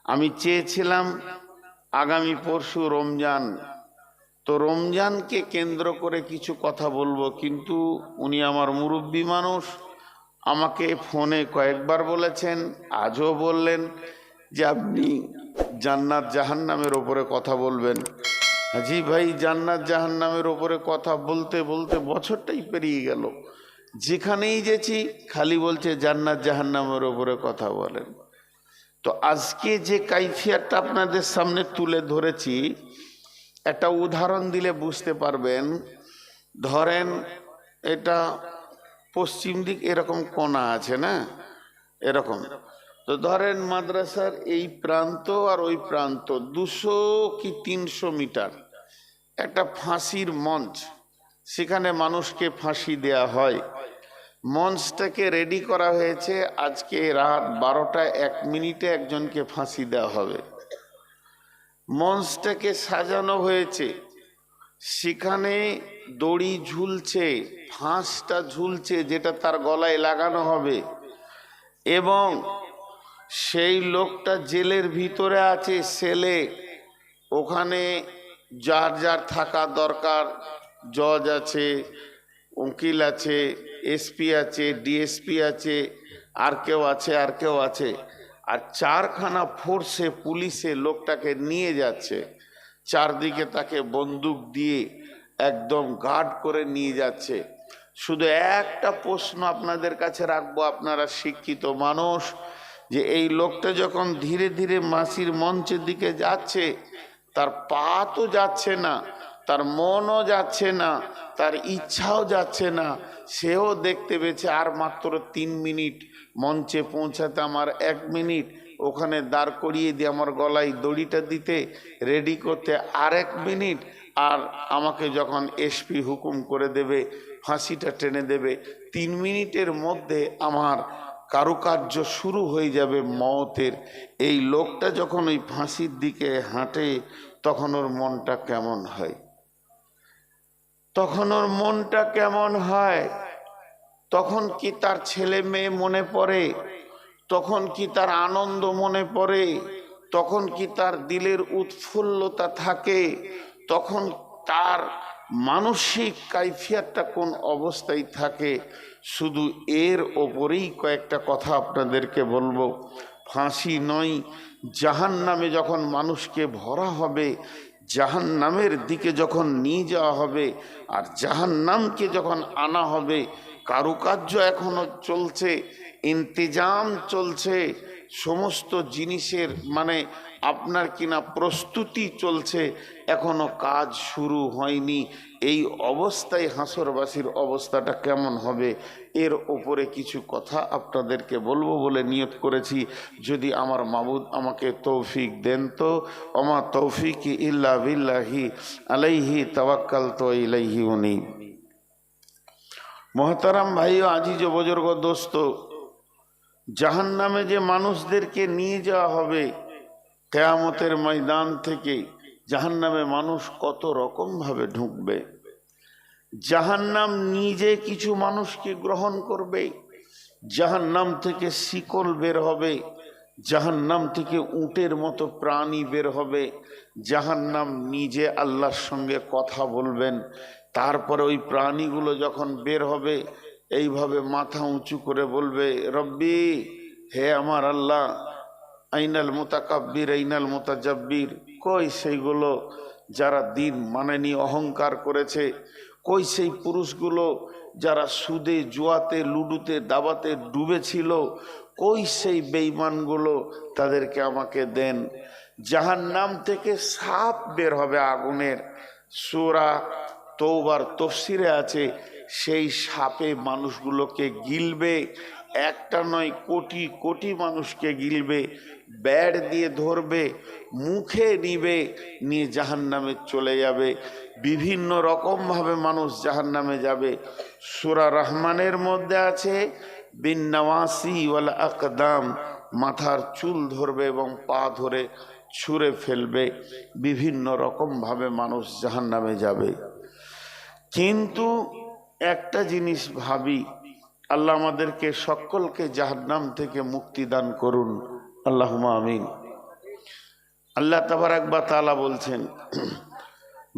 আমি চেয়েছিলাম আগামী পরশু রমজান, তো রমজানকে কেন্দ্র করে কিছু কথা বলবো, কিন্তু উনি আমার মুরব্বী মানুষ, আমাকে ফোনে কয়েকবার বলেছেন, আজও বললেন যে আপনি জান্নাত জাহান্নামের ওপরে কথা বলবেন। হাজি ভাই, জান্নাত জাহান্নামের ওপরে কথা বলতে বলতে বছরটাই পেরিয়ে গেল, যেখানেই গেছি খালি বলছে জান্নাত জাহান্নামের ওপরে কথা বলেন। তো আজকে যে কাইফিয়াতটা আপনাদের সামনে তুলে ধরেছি, একটা উদাহরণ দিলে বুঝতে পারবেন। ধরেন এটা পশ্চিম দিক এরকম কোণা আছে না, এরকম। তো ধরেন মাদ্রাসার এই প্রান্ত আর ওই প্রান্ত 200 কি 300 মিটার একটা ফাঁসির মঞ্চ, সেখানে মানুষকে ফাঁসি দেয়া হয়। মঞ্চটাকে রেডি করা হয়েছে, আজকে রাত 12টা 1 মিনিটে একজনকে ফাঁসি দেওয়া হবে। মঞ্চটাকে সাজানো হয়েছে, সেখানে দড়ি ঝুলছে, ফাঁসটা ঝুলছে যেটা তার গলায় লাগানো হবে, এবং সেই লোকটা জেলের ভিতরে আছে সেলে। ওখানে যার যার থাকা দরকার, জজ আছে, উকিল আছে, এসপি আছে, ডিএসপি আছে, আর কেউ আছে, আর কেউ আছে। আর 4খানা ফোর্সে পুলিশে লোকটাকে নিয়ে যাচ্ছে, চারদিকে তাকে বন্দুক দিয়ে একদম গার্ড করে নিয়ে যাচ্ছে। শুধু একটা প্রশ্ন আপনাদের কাছে রাখবো, আপনারা শিক্ষিত মানুষ, যে এই লোকটা যখন ধীরে ধীরে মাসির মঞ্চের দিকে যাচ্ছে, তার পা তো যাচ্ছে না, তার মনও যাচ্ছে না, তার ইচ্ছাও যাচ্ছে না। সেও দেখতে পেয়েছে আর মাত্র 3 মিনিট, মঞ্চে পৌঁছাতে আমার 1 মিনিট, ওখানে দাঁড় করিয়ে দিয়ে আমার গলায় দড়িটা দিতে রেডি করতে আর 1 মিনিট, আর আমাকে যখন এসপি হুকুম করে দেবে, ফাঁসিটা টেনে দেবে, 3 মিনিটের মধ্যে আমার কারুকার্য শুরু হয়ে যাবে মওতের। এই লোকটা যখন ওই ফাঁসির দিকে হাঁটে, তখন ওর মনটা কেমন হয়? তখন ওর মনটা কেমন হয়? তখন কি তার ছেলে মেয়ে মনে পড়ে? তখন কি তার আনন্দ মনে পড়ে? তখন কি তার দিলের উৎফুল্লতা থাকে? তখন তার মানসিক কাইফিয়াতটা কোন অবস্থায় থাকে? শুধু এর ওপরেই কয়েকটা কথা আপনাদেরকে বলবো। ফাঁসি নয়, জাহান্নামে যখন মানুষকে ভরা হবে, জাহান্নামের দিকে যখন নিয়ে যাওয়া হবে, আর জাহান্নামকে যখন আনা হবে, কারুকার্য এখনো চলছে, ইন্তজাম চলছে, সমস্ত জিনিসের মানে আপনার কিনা প্রস্তুতি চলছে, এখনো কাজ শুরু হয়নি। এই অবস্থায় হাসরবাসীর অবস্থাটা কেমন হবে, এর ওপরে কিছু কথা আপনাদেরকে বলবো বলে নিয়ত করেছি। যদি আমার মাবুদ আমাকে তৌফিক দেন তো। ওমা তৌফিক ইল্লা বিল্লাহি আলাইহি তাওয়াক্কালতু ওয়া ইলাইহি উনীব। মোহতারাম ভাই ও আজিজ ও বুজুর্গ দোস্ত, জাহান্নামে যে মানুষদেরকে নিয়ে যাওয়া হবে কিয়ামতের ময়দান থেকে, জাহান্নামে মানুষ কত রকম ভাবে ঢুকবে। জাহান্নাম নিজে কিছু মানুষকে গ্রহণ করবে, জাহান্নাম থেকে শিকল বের হবে, জাহান্নাম থেকে উটের মতো প্রাণী বের হবে, জাহান্নাম নিজে আল্লাহর সঙ্গে কথা বলবেন। তারপরে ওই প্রাণীগুলো যখন বের হবে, এইভাবে মাথা উঁচু করে বলবে, রব্বি, হে আমার আল্লাহ, আইনাল মুতাকাব্বির আইনাল মুতাজাব্বির, কই সেইগুলো যারা দিন মানেনি, অহংকার করেছে? কই সেই পুরুষগুলো যারা সুদে, জুয়াতে, লুডুতে, দাবাতে ডুবেছিল? কই সেই বেঈমানগুলো? তাদেরকে আমাকে দেন। জাহান্নাম থেকে সাপ বের হবে আগুনের, সূরা তওবার তাফসীরে আছে, সেই সাপে মানুষগুলোকে গিলবে। একটা নয়, কোটি কোটি মানুষকে গিলবে, ব্যাড় দিয়ে ধরবে, মুখে নিবে, নিয়ে জাহান্নামে চলে যাবে। বিভিন্ন রকমভাবে মানুষ জাহান্নামে যাবে। সূরা রহমানের মধ্যে আছে, বিন নওয়াসি ওয়াল আকদাম, মাথার চুল ধরবে এবং পা ধরে ছুঁড়ে ফেলবে। বিভিন্ন রকমভাবে মানুষ জাহান্নামে যাবে। কিন্তু একটা জিনিস ভাবি, আল্লাহ আমাদেরকে সকলকে জাহান্নাম থেকে মুক্তি দান করুন, আল্লাহুম্মা আমিন। আল্লাহ তাবারাক ওয়া তাআলা বলছেন,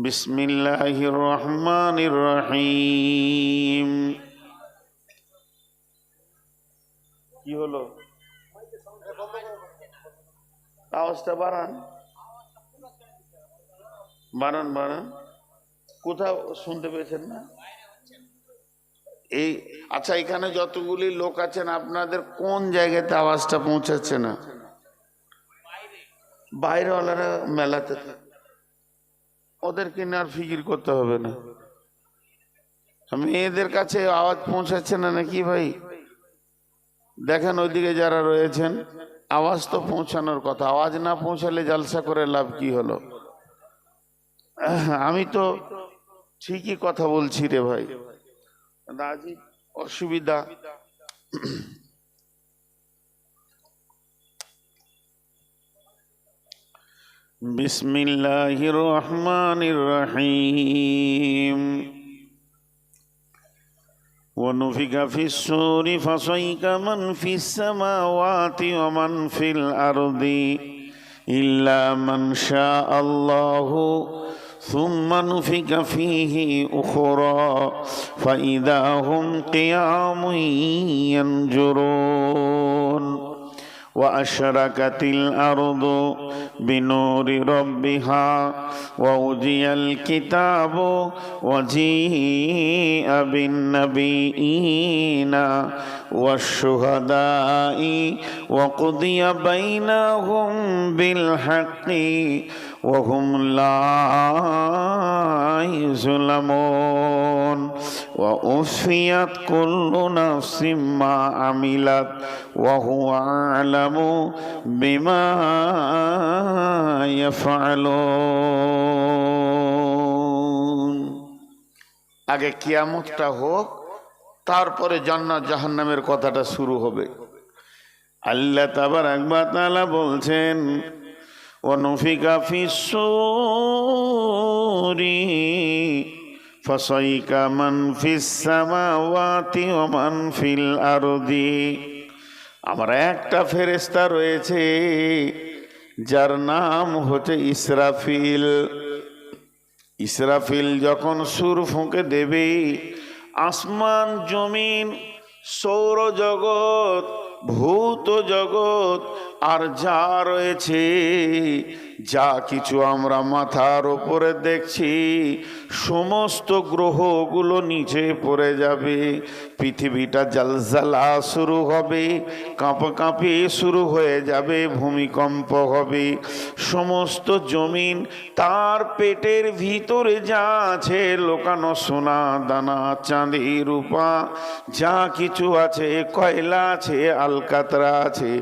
বিসমিল্লাহির রহমানির রহিম। কি হলো? আওয়াজটা বাড়ান, বাড়ান বাড়ান। কোথাও শুনতে পেয়েছেন না? এই আচ্ছা, এখানে যতগুলি লোক আছেন আপনাদের কোন জায়গাতে আওয়াজটা পৌঁছাচ্ছে না? বাইরেওয়ালারা মেলাতে থাকে, ওদেরকে না আর ফিকির করতে হবে না। মেয়েদের কাছে আওয়াজ পৌঁছাচ্ছে না নাকি ভাই? দেখেন ওইদিকে যারা রয়েছেন, আওয়াজ তো পৌঁছানোর কথা, আওয়াজ না পৌঁছালে জালসা করে লাভ কি হলো? আমি তো ঠিকই কথা বলছি রে ভাই, রাজি অসুবিধা। বিসমিল্লাহির রহমানির রহিম। ونفخ في الصور فصعق من في السماوات ومن في الأرض إلا من شاء الله ثم نفخ فيه أخرى فإذا هم قيام ينظرون وأشرقت الأرض بنور ربها ووضع الكتاب وجيء بالنبيين والشهداء وقضي بينهم بالحق وهم لا يظلمون ووفيت كل نفس ما عملت وهو أعلم بما يفعلون। আগে কিয়ামতটা হোক, তারপরে জান্নাত জাহান্নামের কথাটা শুরু হবে। আল্লাহ তাবারাক ওয়া তাআলা বলছেন, وَنُفِخَ فِي الصُّورِ فَصَعِقَ مَنْ فِي السَّمَاوَاتِ وَمَنْ فِي الْأَرْضِ। আমার একটা ফেরেশতা রয়েছে যার নাম হচ্ছে ইসরাফিল। ইসরাফিল যখন সুর ফুঁকে দেবে, আসমান জমিন, সৌরজগৎ, ভূত জগৎ আর যা রয়েছে, যা কিছু আমরা মাথার উপরে দেখছি, সমস্ত গ্রহগুলো নিচে পড়ে যাবে। পৃথিবীটা জালজালা শুরু হবে, কাঁপাকাঁপি শুরু হয়ে যাবে, ভূমিকম্প হবে। সমস্ত জমিন, তার পেটের ভিতরে যা আছে লোকানো সোনা দানা চাঁদি রূপা যা কিছু আছে, কয়লা আছে, আলকাতরা আছে,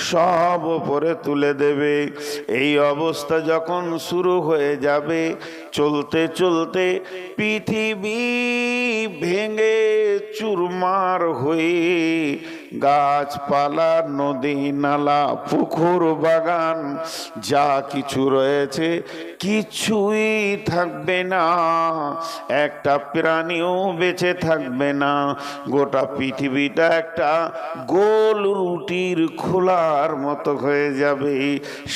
সব উপরে তুলে দেবে। এই অবস্থা যখন শুরু হয়ে যাবে, চলতে চলতে পৃথিবী ভেঙে চুরমার হয়ে গাছপালা, নদী নালা, পুকুর বাগান যা কিছু রয়েছে কিছুই থাকবে না, একটা প্রাণীও বেঁচে থাকবে না। গোটা পৃথিবীটা একটা গোল রুটির খোলার মতো হয়ে যাবে।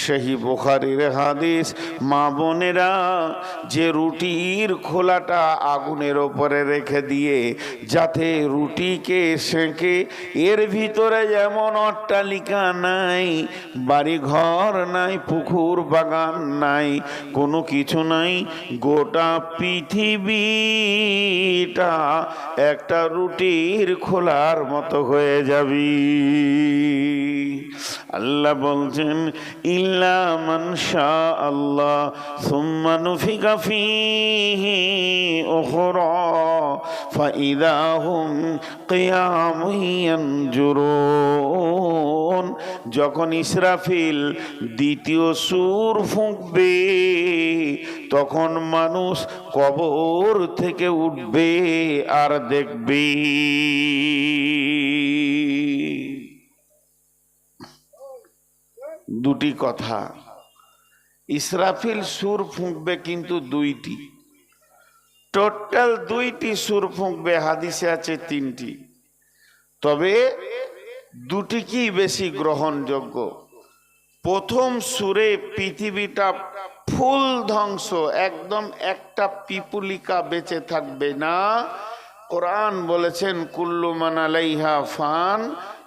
সেই বুখারীর হাদিস, মা বোনেরা, যে রুটির খোলাটা আগুনের ওপরে রেখে দিয়ে যাতে রুটিকে সেঁকে, এর ভিতরে যেমন অট্টালিকা নাই, বাড়ি ঘর নাই, পুকুর বাগান নাই, কোনো কিছু নাই, গোটা পৃথিবীটা একটা রুটির খোলার মতো হয়ে যাবে। আল্লাহ বলছেন, ইল্লা মান শা আল্লাহ সুম্মা নুফিকা ফীহি উখরা ফাইদা হুম কিয়ামুন ইয়ানজুরুন। যখন ইসরাফিল দ্বিতীয় সুর ফুঁকবে, তখন মানুষ কবর থেকে উঠবে আর দেখবে। দুটি কথা, ইসরাফিল সুর ফুঁকবে কিন্তু দুইটি, টোটাল দুইটি সুর ফুঁকবে। হাদিসে আছে তিনটি, তবে দুটি কি বেশি গ্রহণযোগ্য। প্রথম সূরে পৃথিবীটা ফুল ধ্বংস, একদম একটা পিপুলিকা বেঁচে থাকবে না। কোরআন বলেছেন কুল্লু মান আলাইহা ফান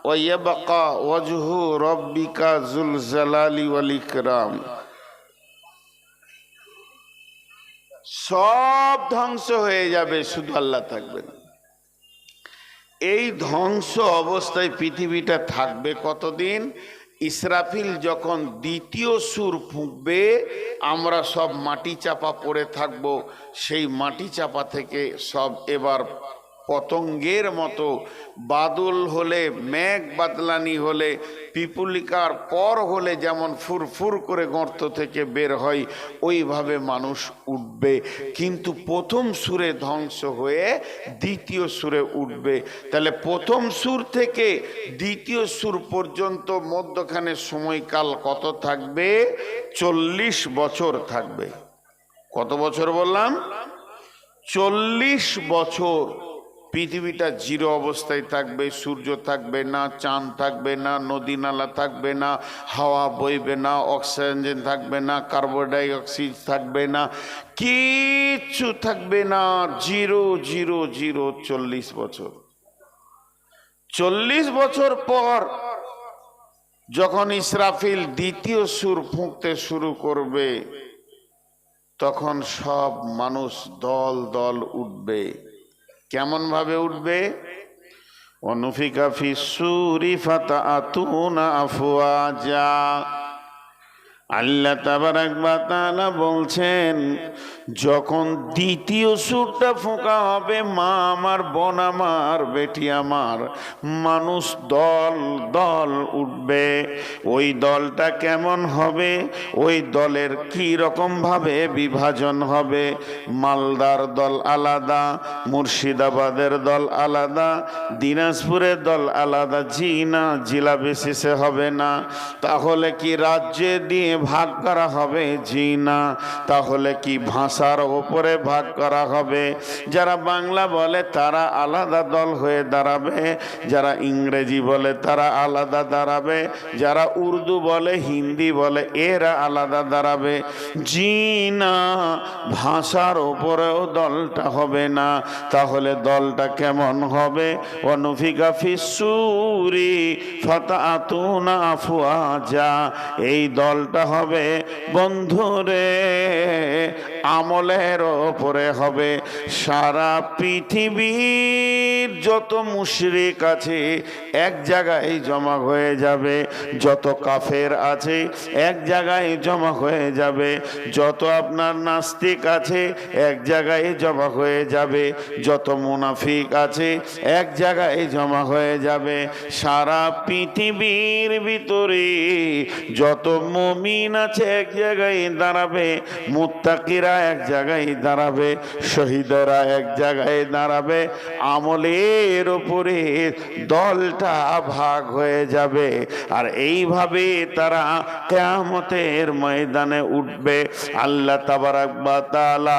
ওয়া ইয়াবকা ওয়াজহু রাব্বিকা যুল জালালি ওয়াল ইকরাম। সব ধ্বংস হয়ে যাবে, শুধু আল্লাহ থাকবেন। এই ধ্বংস অবস্থায় পৃথিবীটা থাকবে কতদিন? ইসরাফিল যখন দ্বিতীয় সুর ফুঁকবে, আমরা সব মাটি চাপা পড়ে থাকব। সেই মাটি চাপা থেকে সব এবার পতঙ্গের মতো, বাদল হলে, মেঘ বাদলানি হলে, পিপুলিকার পর হলে যেমন ফুরফুর করে গর্ত থেকে বের হয়, ওইভাবে মানুষ উঠবে। কিন্তু প্রথম সুরে ধ্বংস হয়ে দ্বিতীয় সুরে উঠবে। তাহলে প্রথম সুর থেকে দ্বিতীয় সুর পর্যন্ত মধ্যখানে সময়কাল কত থাকবে? 40 বছর থাকবে। কত বছর বললাম? 40 বছর পৃথিবীটা জিরো অবস্থায় থাকবে। সূর্য থাকবে না, চাঁদ থাকবে না, নদী নালা থাকবে না, হাওয়া বইবে না, অক্সিজেন থাকবে না, কার্বন ডাই অক্সাইড থাকবে না, কিচ্ছু থাকবে না। Zero zero zero. 40 বছর। 40 বছর পর যখন ইসরাফিল দ্বিতীয় সুর ফুঁকতে শুরু করবে, তখন সব মানুষ দল দল উঠবে। কেমন ভাবে উঠবে? অনুফিকা ফিসসুরি ফাতাতুনা আফওয়াজা। আল্লাহ তাবারাক ওয়া তাআলা বলছেন, যখন দ্বিতীয় সুরটা ফোঁকা হবে, মা আমার, বোন আমার, বেটি আমার, মানুষ দল দল উঠবে। ওই দলটা কেমন হবে? ওই দলের কি রকম ভাবে বিভাজন হবে? মালদার দল আলাদা, মুর্শিদাবাদের দল আলাদা, দিনাজপুরের দল আলাদা। জি না, জেলা বেসিসে হবে না। তাহলে কি রাজ্যে দিয়ে ভাগ করা হবে? জি না। তাহলে কি ভাষার ওপরে ভাগ করা হবে? যারা বাংলা বলে তারা আলাদা দল হয়ে দাঁড়াবে, যারা ইংরেজি বলে তারা আলাদা দাঁড়াবে, যারা উর্দু বলে, হিন্দি বলে, এরা আলাদা দাঁড়াবে। জি না, ভাষার ওপরেও দলটা হবে না। তাহলে দলটা কেমন হবে? অনুফিকা ফিসসুরি ফাতাতুনা আফওয়াজা। এই দলটা হবে বন্ধুরে আমলের ওপরে হবে। সারা পৃথিবীর যত মুশরিক আছে এক জায়গায় জমা হয়ে যাবে, যত কাফের আছে এক জায়গায় জমা হয়ে যাবে, যত আপনার নাস্তিক আছে এক জায়গায় জমা হয়ে যাবে, যত মুনাফিক আছে এক জায়গায় জমা হয়ে যাবে। সারা পৃথিবীর ভিতরে যত মুমিন আছে এক জায়গায় দাঁড়াবে, মুত্তাকিরা এক জায়গায় দাঁড়াবে, শহীদরা এক জায়গায় দাঁড়াবে। আমলের উপরে দলটা ভাগ হয়ে যাবে। আর এইভাবে তারা কিয়ামতের ময়দানে উঠবে। আল্লাহ তাবারাক ওয়া তাআলা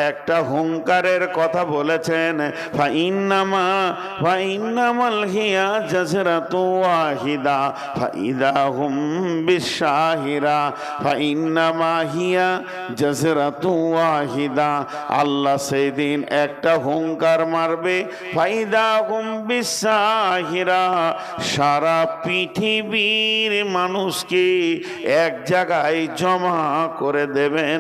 একটা হুঙ্কারের কথা বলেছেন, ফাইন্নামাল হিয়া জাজরাতু ওয়াহিদা ফাইদা হুম বিশাহিরা ফাইন্নামা হিয়া জাজরাতু ওয়াহিদা। আল্লাহ সেদিন একটা হুঙ্কার মারবে, ফাইদা হুম বিশাহিরা, সারা পৃথিবীর মানুষকে এক জায়গায় জমা করে দেবেন।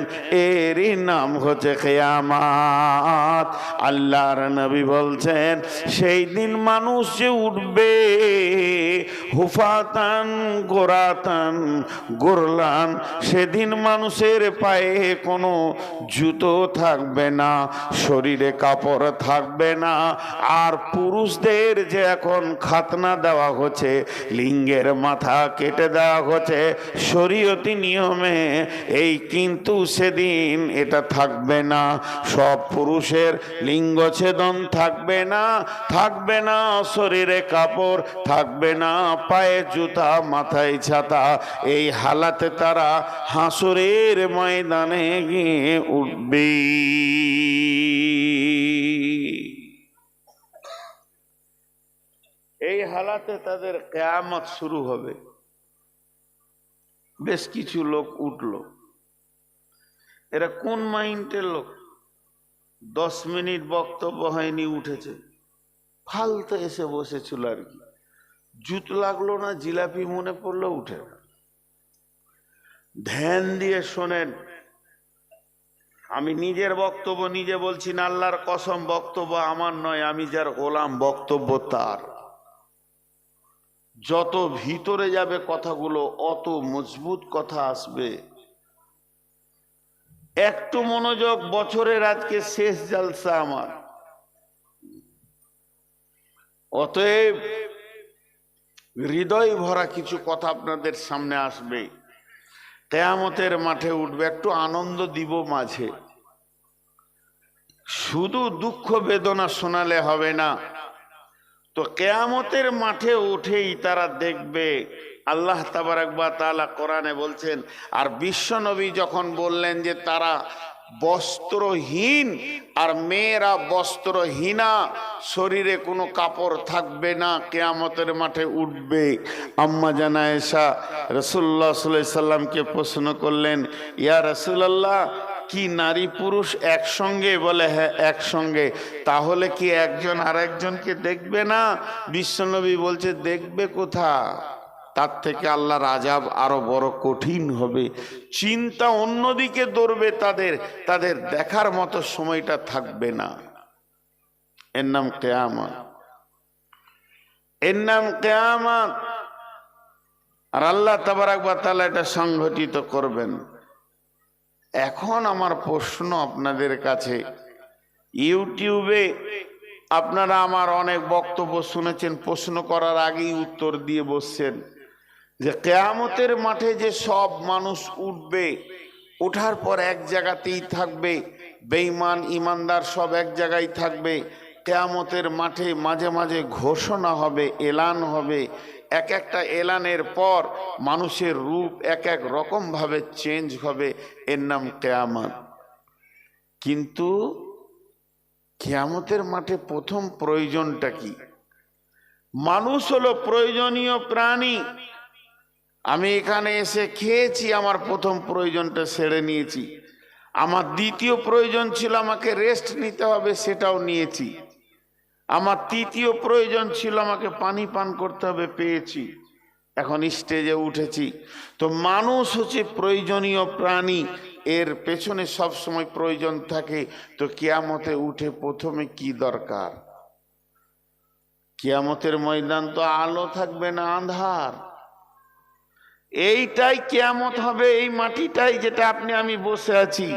এরই নাম হচ্ছে কিয়ামত। আল্লাহর নবী বলছেন, সেই দিন মানুষ যে উঠবে হুফাতান গোরাতান গোরলান, সেদিন মানুষের পায়ে কোনো জুতো থাকবে না, শরীরে কাপড় থাকবে না। আর পুরুষদের যে এখন খাতনা দেওয়া হচ্ছে, লিঙ্গের মাথা কেটে দেওয়া হচ্ছে শরীয়তি নিয়মে, এই কিন্তু সেদিন এটা থাকবে না। সব পুরুষের লিঙ্গ ছেদন থাকবে না, থাকবে না শরীরে কাপড়, থাকবে না পায়ে জুতা, মাথায় ছাতা। এই হালাতে তারা হাসরের ময়দানে গিয়ে উঠবে। এই হালাতে তাদের কিয়ামত শুরু হবে। বেশ কিছু লোক উঠল। এরা কোন মাইন্ডের লোক? 10 মিনিট বক্তব্য হয়নি, উঠেছে। ফালতু এসে বসেছিল আর কি, জুত লাগলো না, জিলাপি মনে পড়লো, উঠে। ধ্যান দিয়ে শোনেন, আমি নিজের বক্তব্য নিজে বলছি না, আল্লাহর কসম, বক্তব্য আমার নয়, আমি যার গোলাম বক্তব্য তার। যত ভিতরে যাবে কথাগুলো অত মজবুত কথা আসবে। একটু মনোযোগ, বছরের আজকে শেষ জালসা আমার, অতএব হৃদয় ভরা কিছু কথা আপনাদের সামনে আসবে। কিয়ামতের মাঠে উঠবে, একটু আনন্দ দিব মাঝে, শুধু দুঃখ বেদনা শোনালে হবে না। তো কিয়ামতের মাঠে উঠেই তারা দেখবে, আল্লাহ তাবারাক ওয়া তাআলা কোরআনে বলছেন। আর বিশ্বনবী যখন বললেন যে তারা বস্ত্রহীন আর মেয়েরা বস্ত্রহীনা, শরীরে কোনো কাপড় থাকবে না, কিয়ামতের মাঠে উঠবে। আম্মা জান আয়েশা রাসূলুল্লাহ সাল্লাল্লাহু আলাইহি সাল্লামকে প্রশ্ন করলেন, ইয়া রাসূলুল্লাহ, কি নারী পুরুষ একসঙ্গে? বলে হ্যাঁ একসঙ্গে। তাহলে কি একজন আরেকজনকে দেখবে না? বিশ্বনবী বলছে, দেখবে কোথা, তার থেকে আল্লাহর আযাব আরো বড় কঠিন হবে। চিন্তা অন্যদিকে দৌড়বে, তাদের দেখার মতো সময়টা থাকবে না। এর নাম কিয়ামত, এর নাম কিয়ামত। আর আল্লাহ তাবারাক ওয়া তাআলা এটা সংঘটিত করবেন। এখন আমার প্রশ্ন আপনাদের কাছে, ইউটিউবে আপনারা আমার অনেক বক্তব্য শুনেছেন, প্রশ্ন করার আগেই উত্তর দিয়ে বসছেন যে কিয়ামতের মাঠে যে সব মানুষ উঠবে, ওঠার পর এক জায়গাতেই থাকবে, বেঈমান ইমানদার সব এক জায়গায় থাকবে। কিয়ামতের মাঠে মাঝে মাঝে ঘোষণা হবে, এলান হবে। এক একটা এলানের পর মানুষের রূপ এক এক রকম ভাবে চেঞ্জ হবে, এর নাম কিয়ামত। কিন্তু কিয়ামতের মাঠে প্রথম প্রয়োজনটা কি? মানুষ হলো প্রয়োজনীয় প্রাণী। আমি এখানে এসে খেয়েছি, আমার প্রথম প্রয়োজনটা সেরে নিয়েছি। আমার দ্বিতীয় প্রয়োজন ছিল আমাকে রেস্ট নিতে হবে, সেটাও নিয়েছি। আমার তৃতীয় প্রয়োজন ছিল আমাকে পানি পান করতে হবে, পেয়েছি। এখন স্টেজে উঠেছি। তো মানুষ হচ্ছে প্রয়োজনীয় প্রাণী, এর পেছনে সব সময় প্রয়োজন থাকে। তো কিয়ামতে উঠে প্রথমে কি দরকার? কিয়ামতের ময়দান তো আলো থাকবে না, আন্ধার। এইটাই কিয়ামত হবে, এই মাটিটাই, যেটা আপনি আমি বসে আছি,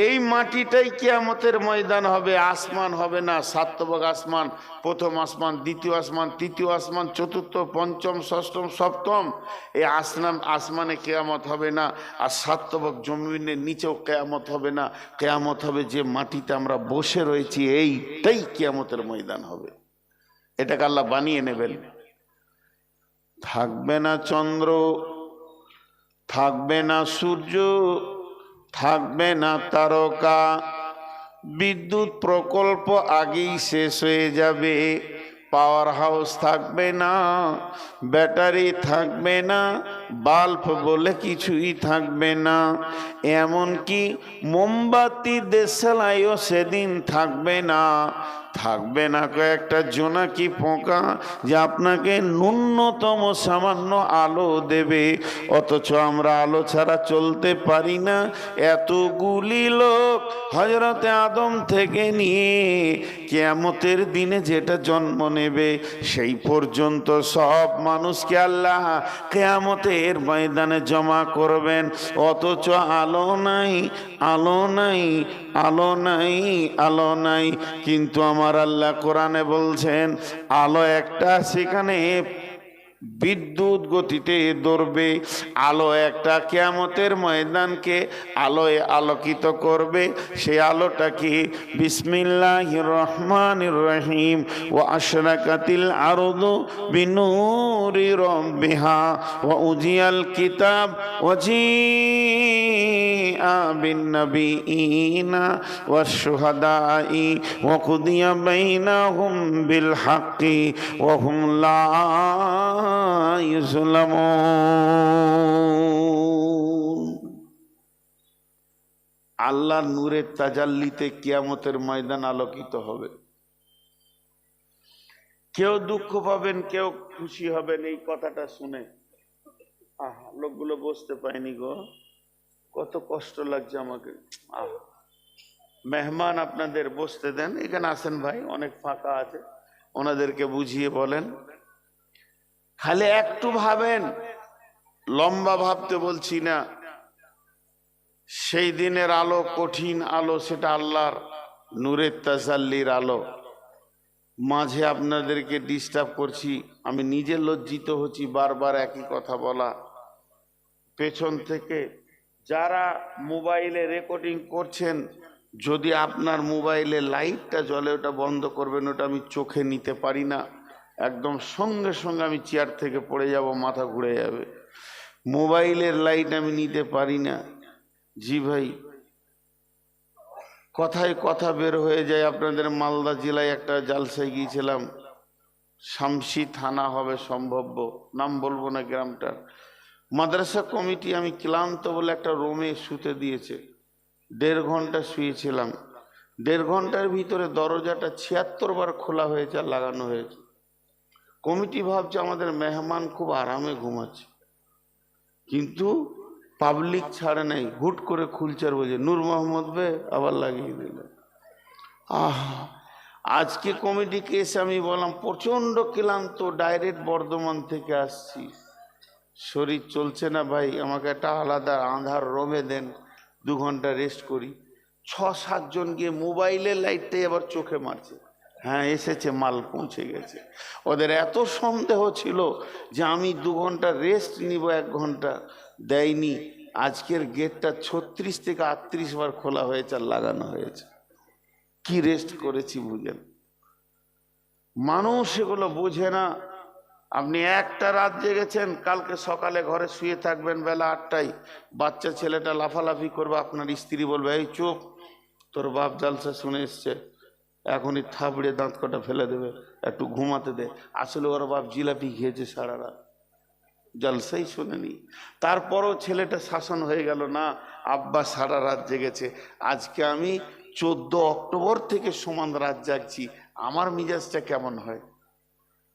এই মাটিটাই কিয়ামতের ময়দান হবে। আসমান হবে না, সাতভাগ আসমান, প্রথম আসমান, দ্বিতীয় আসমান, তৃতীয় আসমান, চতুর্থ, পঞ্চম, ষষ্ঠম, সপ্তম, এই আসমানে কিয়ামত হবে না। আর সাতভাগ জমিনের নিচেও কিয়ামত হবে না। কিয়ামত হবে যে মাটিতে আমরা বসে রয়েছি, এইটাই কিয়ামতের ময়দান হবে। এটাকে আল্লাহ বানিয়ে নেবেন। থাকবে না চন্দ্র, থাকবে না সূর্য, থাকবে না তারকা, বিদ্যুৎ প্রকল্প আগেই শেষ হয়ে যাবে, পাওয়ার হাউস থাকবে না, ব্যাটারি থাকবে না, বাল্ব বলে কিছুই থাকবে না, এমনকি মোমবাতি দেশালাইও সেদিন থাকবে না। থাকবে না কয়েকটা জোনাকি পোকা যে আপনাকে ন্যূনতম সামান্য আলো দেবে, অথচ আমরা আলো ছাড়া চলতে পারি না। এতগুলি লোক হযরতে আদম থেকে নিয়ে কিয়ামতের দিনে যেটা জন্ম নেবে, সেই পর্যন্ত সব মানুষকে আল্লাহ কিয়ামতের ময়দানে জমা করবেন। অথচ আলো নাই, আলো নাই, আলো নাই, আলো নাই। কিন্তু আমার আল্লাহ কোরআনে বলছেন আলো একটা, সেখানে বিদ্যুৎ গতিতে দৌড়বে। আলো একটা কিয়ামতের ময়দানকে আলোয় আলোকিত করবে। সেই আলোটা কি? বিসমিল্লাহির রহমানির রহিম। ওয়া আশরাকাতিল আরদু বিনূরি রাব্বিহা ওয়া উজিয়াল কিতাব ওয়া জিআ বিন নাবিয়িনা ওয়াশ শুহাদাই ওয়া কুদিয়া বাইনাহুম বিল হাক্কি ওয়া হুম লা ইউযলামুন। আল্লাহর নূরের তাজাল্লিতে কিয়ামতের ময়দান আলোকিত হবে। কেউ দুঃখ পাবেন, কেউ খুশি হবেন। এই কথাটা শুনে লোকগুলো বসতে পায়নি গো, কত কষ্ট লাগছে আমাকে। মেহমান আপনাদের বসতে দেন, এখানে আসেন ভাই, অনেক ফাঁকা আছে, ওনাদেরকে বুঝিয়ে বলেন। খালি একটু ভাবেন, লম্বা ভাবতে বলছি না। সেই দিনের আলো কঠিন আলো, সেটা আল্লাহর নূরের তাজাল্লির আলো। মাঝে আপনাদেরকে ডিস্টার্ব করছি, আমি নিজে লজ্জিত হচ্ছি বারবার একই কথা বলা। পেছন থেকে যারা মোবাইলে রেকর্ডিং করছেন, যদি আপনার মোবাইলে লাইটটা জ্বলে ওটা বন্ধ করবেন, ওটা আমি চোখে নিতে পারি না। একদম সঙ্গে সঙ্গে আমি চেয়ার থেকে পড়ে যাব, মাথা ঘুরে যাবে। মোবাইলের লাইট আমি নিতে পারি না। জি ভাই, কথায় কথা বের হয়ে যায়। আপনাদের মালদা জেলায় একটা জালসায় গিয়েছিলাম, শামসি থানা হবে সম্ভব্য, নাম বলবো না গ্রামটার। মাদ্রাসা কমিটি আমি ক্লান্ত বলে একটা রুমে শুতে দিয়েছে। 1.5 ঘন্টা শুয়েছিলাম। 1.5 ঘন্টার ভিতরে দরজাটা 76 বার খোলা হয়েছে আর লাগানো হয়েছে। কমিটি ভাবছে আমাদের মেহমান খুব আরামে ঘুমাচ্ছে, কিন্তু পাবলিক ছাড়ে নাই। হুট করে খুলছে আর বলছে নূর মোহাম্মদ বে, আবার লাগিয়ে দিল। আজকে কমিটিকে এসে আমি বললাম প্রচন্ড ক্লান্ত, ডাইরেক্ট বর্ধমান থেকে আসছি, শরীর চলছে না ভাই, আমাকে একটা আলাদা আঁধার রুমে দেন, 2 ঘন্টা রেস্ট করি। 6-7 জন গিয়ে মোবাইলের লাইটটাই আবার চোখে মারছে। হ্যাঁ এসেছে, মাল পৌঁছে গেছে। ওদের এত সন্দেহ ছিল যে আমি 2 ঘন্টা রেস্ট নিব, 1 ঘন্টা দেয়নি। আজকের গেটটা 36 থেকে 38 বার খোলা হয়েছে আর লাগানো হয়েছে। কি রেস্ট করেছি বুঝেন? মানুষ এগুলো বোঝে না। আপনি একটা রাত জেগেছেন, কালকে সকালে ঘরে শুয়ে থাকবেন বেলা 8টায়, বাচ্চা ছেলেটা লাফালাফি করবে, আপনার স্ত্রী বলবে এই চুপ, তোর বাপ জালসা শুনে এসছে, এখনই থাবড়ে দাঁত কটা ফেলে দেবে, একটু ঘুমাতে দে। আসলে ওর বাপ জিলাপি খেয়েছে সারা রাত, জলসাই শোনেনি। তারপরও ছেলেটা শাসন হয়ে গেল, না আব্বা সারা রাত জেগেছে। আজকে আমি 14 অক্টোবর থেকে সমান রাত জাগছি, আমার মিজাজটা কেমন হয়?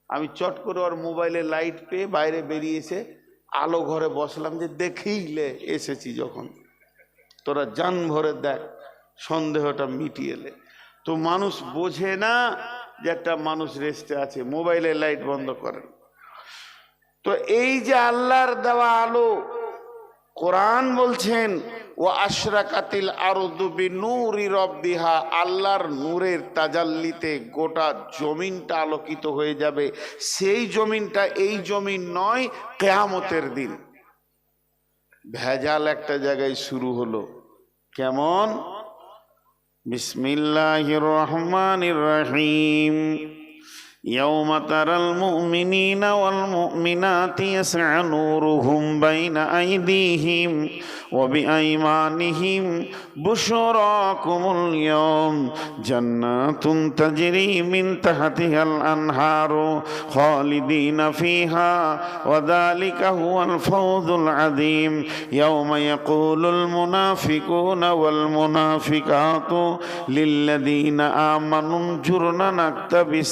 আমি চট করে ওর মোবাইলে লাইট পেয়ে বাইরে বেরিয়েছে, আলো ঘরে বসলাম যে দেখেইলে এসেছি যখন, তোরা জান ভরে দেখ, সন্দেহটা মিটিয়েলে। তো মানুষ বোঝে না যে একটা মানুষ রেস্টে আছে, মোবাইলের লাইট বন্ধ করেন। তো এই যে আল্লাহর দেওয়া আলো, কোরআন বলছেন ও আশরাকাতিল আরদু বিনূরি রাব্বিহা, আল্লাহর নূরের তাজাল্লিতে গোটা জমিনটা আলোকিত হয়ে যাবে। সেই জমিনটা এই জমিন নয়, কিয়ামতের দিন। ভেজাল একটা জায়গায় শুরু হলো, কেমন? বিসমিল্লাহির রহমানির রহিম। يوم ترى المؤمنين والمؤمنات يسعى نورهم بين أيديهم وبأيمانهم بشراكم اليوم جنات تجري من تحتها الأنهار خالدين فيها وذلك هو الفوز العظيم يوم يقول المنافقون والمنافقات للذين آمنوا انظرنا نقتبس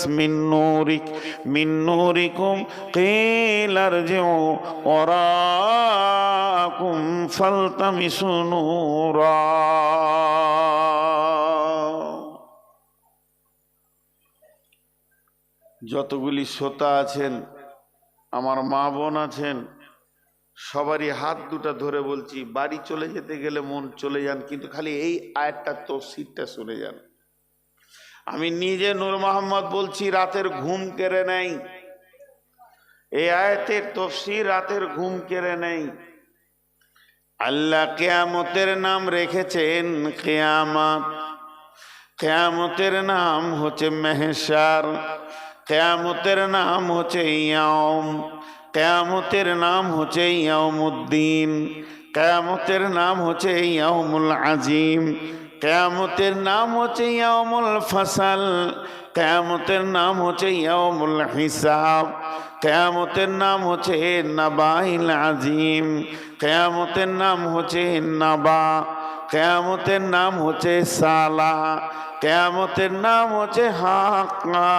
من نوركم قيل ارجعوا وراءكم فالتمسوا نورا। যতগুলি শ্রোতা আছেন, আমার মা বোন আছেন, সবারই হাত দুটা ধরে বলছি, বাড়ি চলে যেতে গেলে মন চলে যান, কিন্তু খালি এই আয়াতটা তাফসীরটা শুনে যান। আমি নিজে নূর মোহাম্মদ বলছি, রাতের ঘুম কেড়ে নেই। এই আয়াতের তাফসীর রাতের ঘুম কেড়ে নেই। আল্লাহ কিয়ামতের নাম রেখেছেন কিয়ামত। কিয়ামতের নাম হচ্ছে মেহশার, কিয়ামতের নাম হচ্ছে ইয়াউম, কিয়ামতের নাম হচ্ছে ইয়াউমুদ্দিন, কিয়ামতের নাম হচ্ছে ইয়াউমুল আজিম, কিয়ামতের নাম হচ্ছে ইয়াউমুল ফাসাল, কিয়ামতের নাম হচ্ছে ইয়াউমুল হিসাব, কিয়ামতের নাম হচ্ছে নাবাইল আজিম, কিয়ামতের নাম হচ্ছে নাবা, কিয়ামতের নাম হচ্ছে সালা, কিয়ামতের নাম হচ্ছে হাক্কা,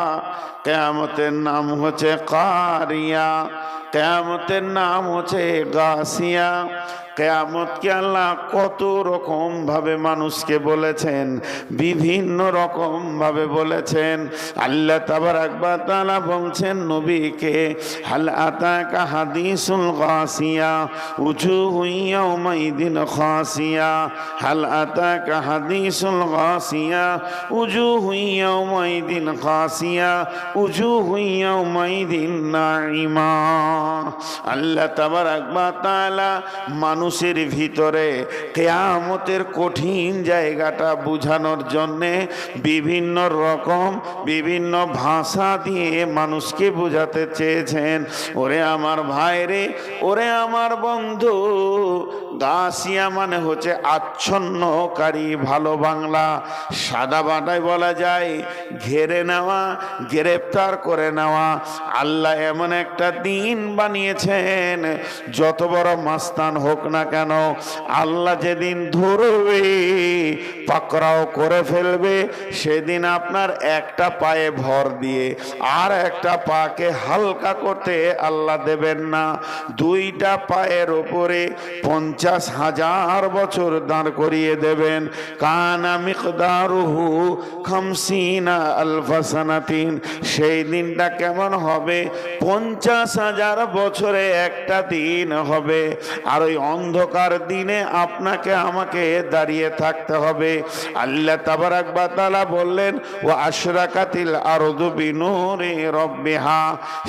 কিয়ামতের নাম হচ্ছে কারিয়া, কিয়ামতের নাম হচ্ছে গাসিয়া। কিয়ামতকে আল্লাহ কত রকম ভাবে মানুষকে বলেছেন, বিভিন্ন রকম ভাবে বলেছেন। আল্লাহ তাবারাক ওয়া তাআলা বলছেন নবীকে, হাল আতাকা হাদিসুল গাসিয়া উজুহু ইয়াউমাইদিন খাসিয়া, হাল আতাকা হাদিসুল গাসিয়া উজুহু ইয়াউমাইদিন খাসিয়া উজুহু ইয়াউমাইদিন নাঈমা। আল্লাহ তাবারাক ওয়া তাআলা মানুষের ভিতরে কিয়ামতের কঠিন জায়গাটা বুঝানোর জন্যে বিভিন্ন রকম বিভিন্ন ভাষা দিয়ে মানুষকে বোঝাতে চেয়েছেন। ওরে আমার ভাইরে, ওরে আমার বন্ধু, গাসিয়া মানে হচ্ছে আচ্ছন্নকারী, ভালো বাংলা। সাদা বাটায় বলা যায় ঘেরে নেওয়া, গ্রেফতার করে নেওয়া। আল্লাহ এমন একটা দিন বানিয়েছেন, যত বড় মাস্তান হোক না কেন, আল্লাহ যেদিন ধরবে, পাকড়াও করে ফেলবে, সেদিন আপনার একটা পায়ে ভর দিয়ে আর একটা পাকে হালকা করতে আল্লাহ দেবেন না। দুইটা পায়ের ওপরে 50,000 বছর দাঁড় করিয়ে দেবেন। কানা মিকদারুহু 50 আলফা সানাতিন। সেই দিনটা কেমন হবে? 50,000 বছরে একটা দিন হবে। আর ওই অন্ধকার দিনে আপনাকে আমাকে দাঁড়িয়ে থাকতে হবে। আল্লাহ তাবারাক ওয়া তাআলা বললেন, ওয়া আশরাকাতিল আরদু বিনূরি রাব্বিহা।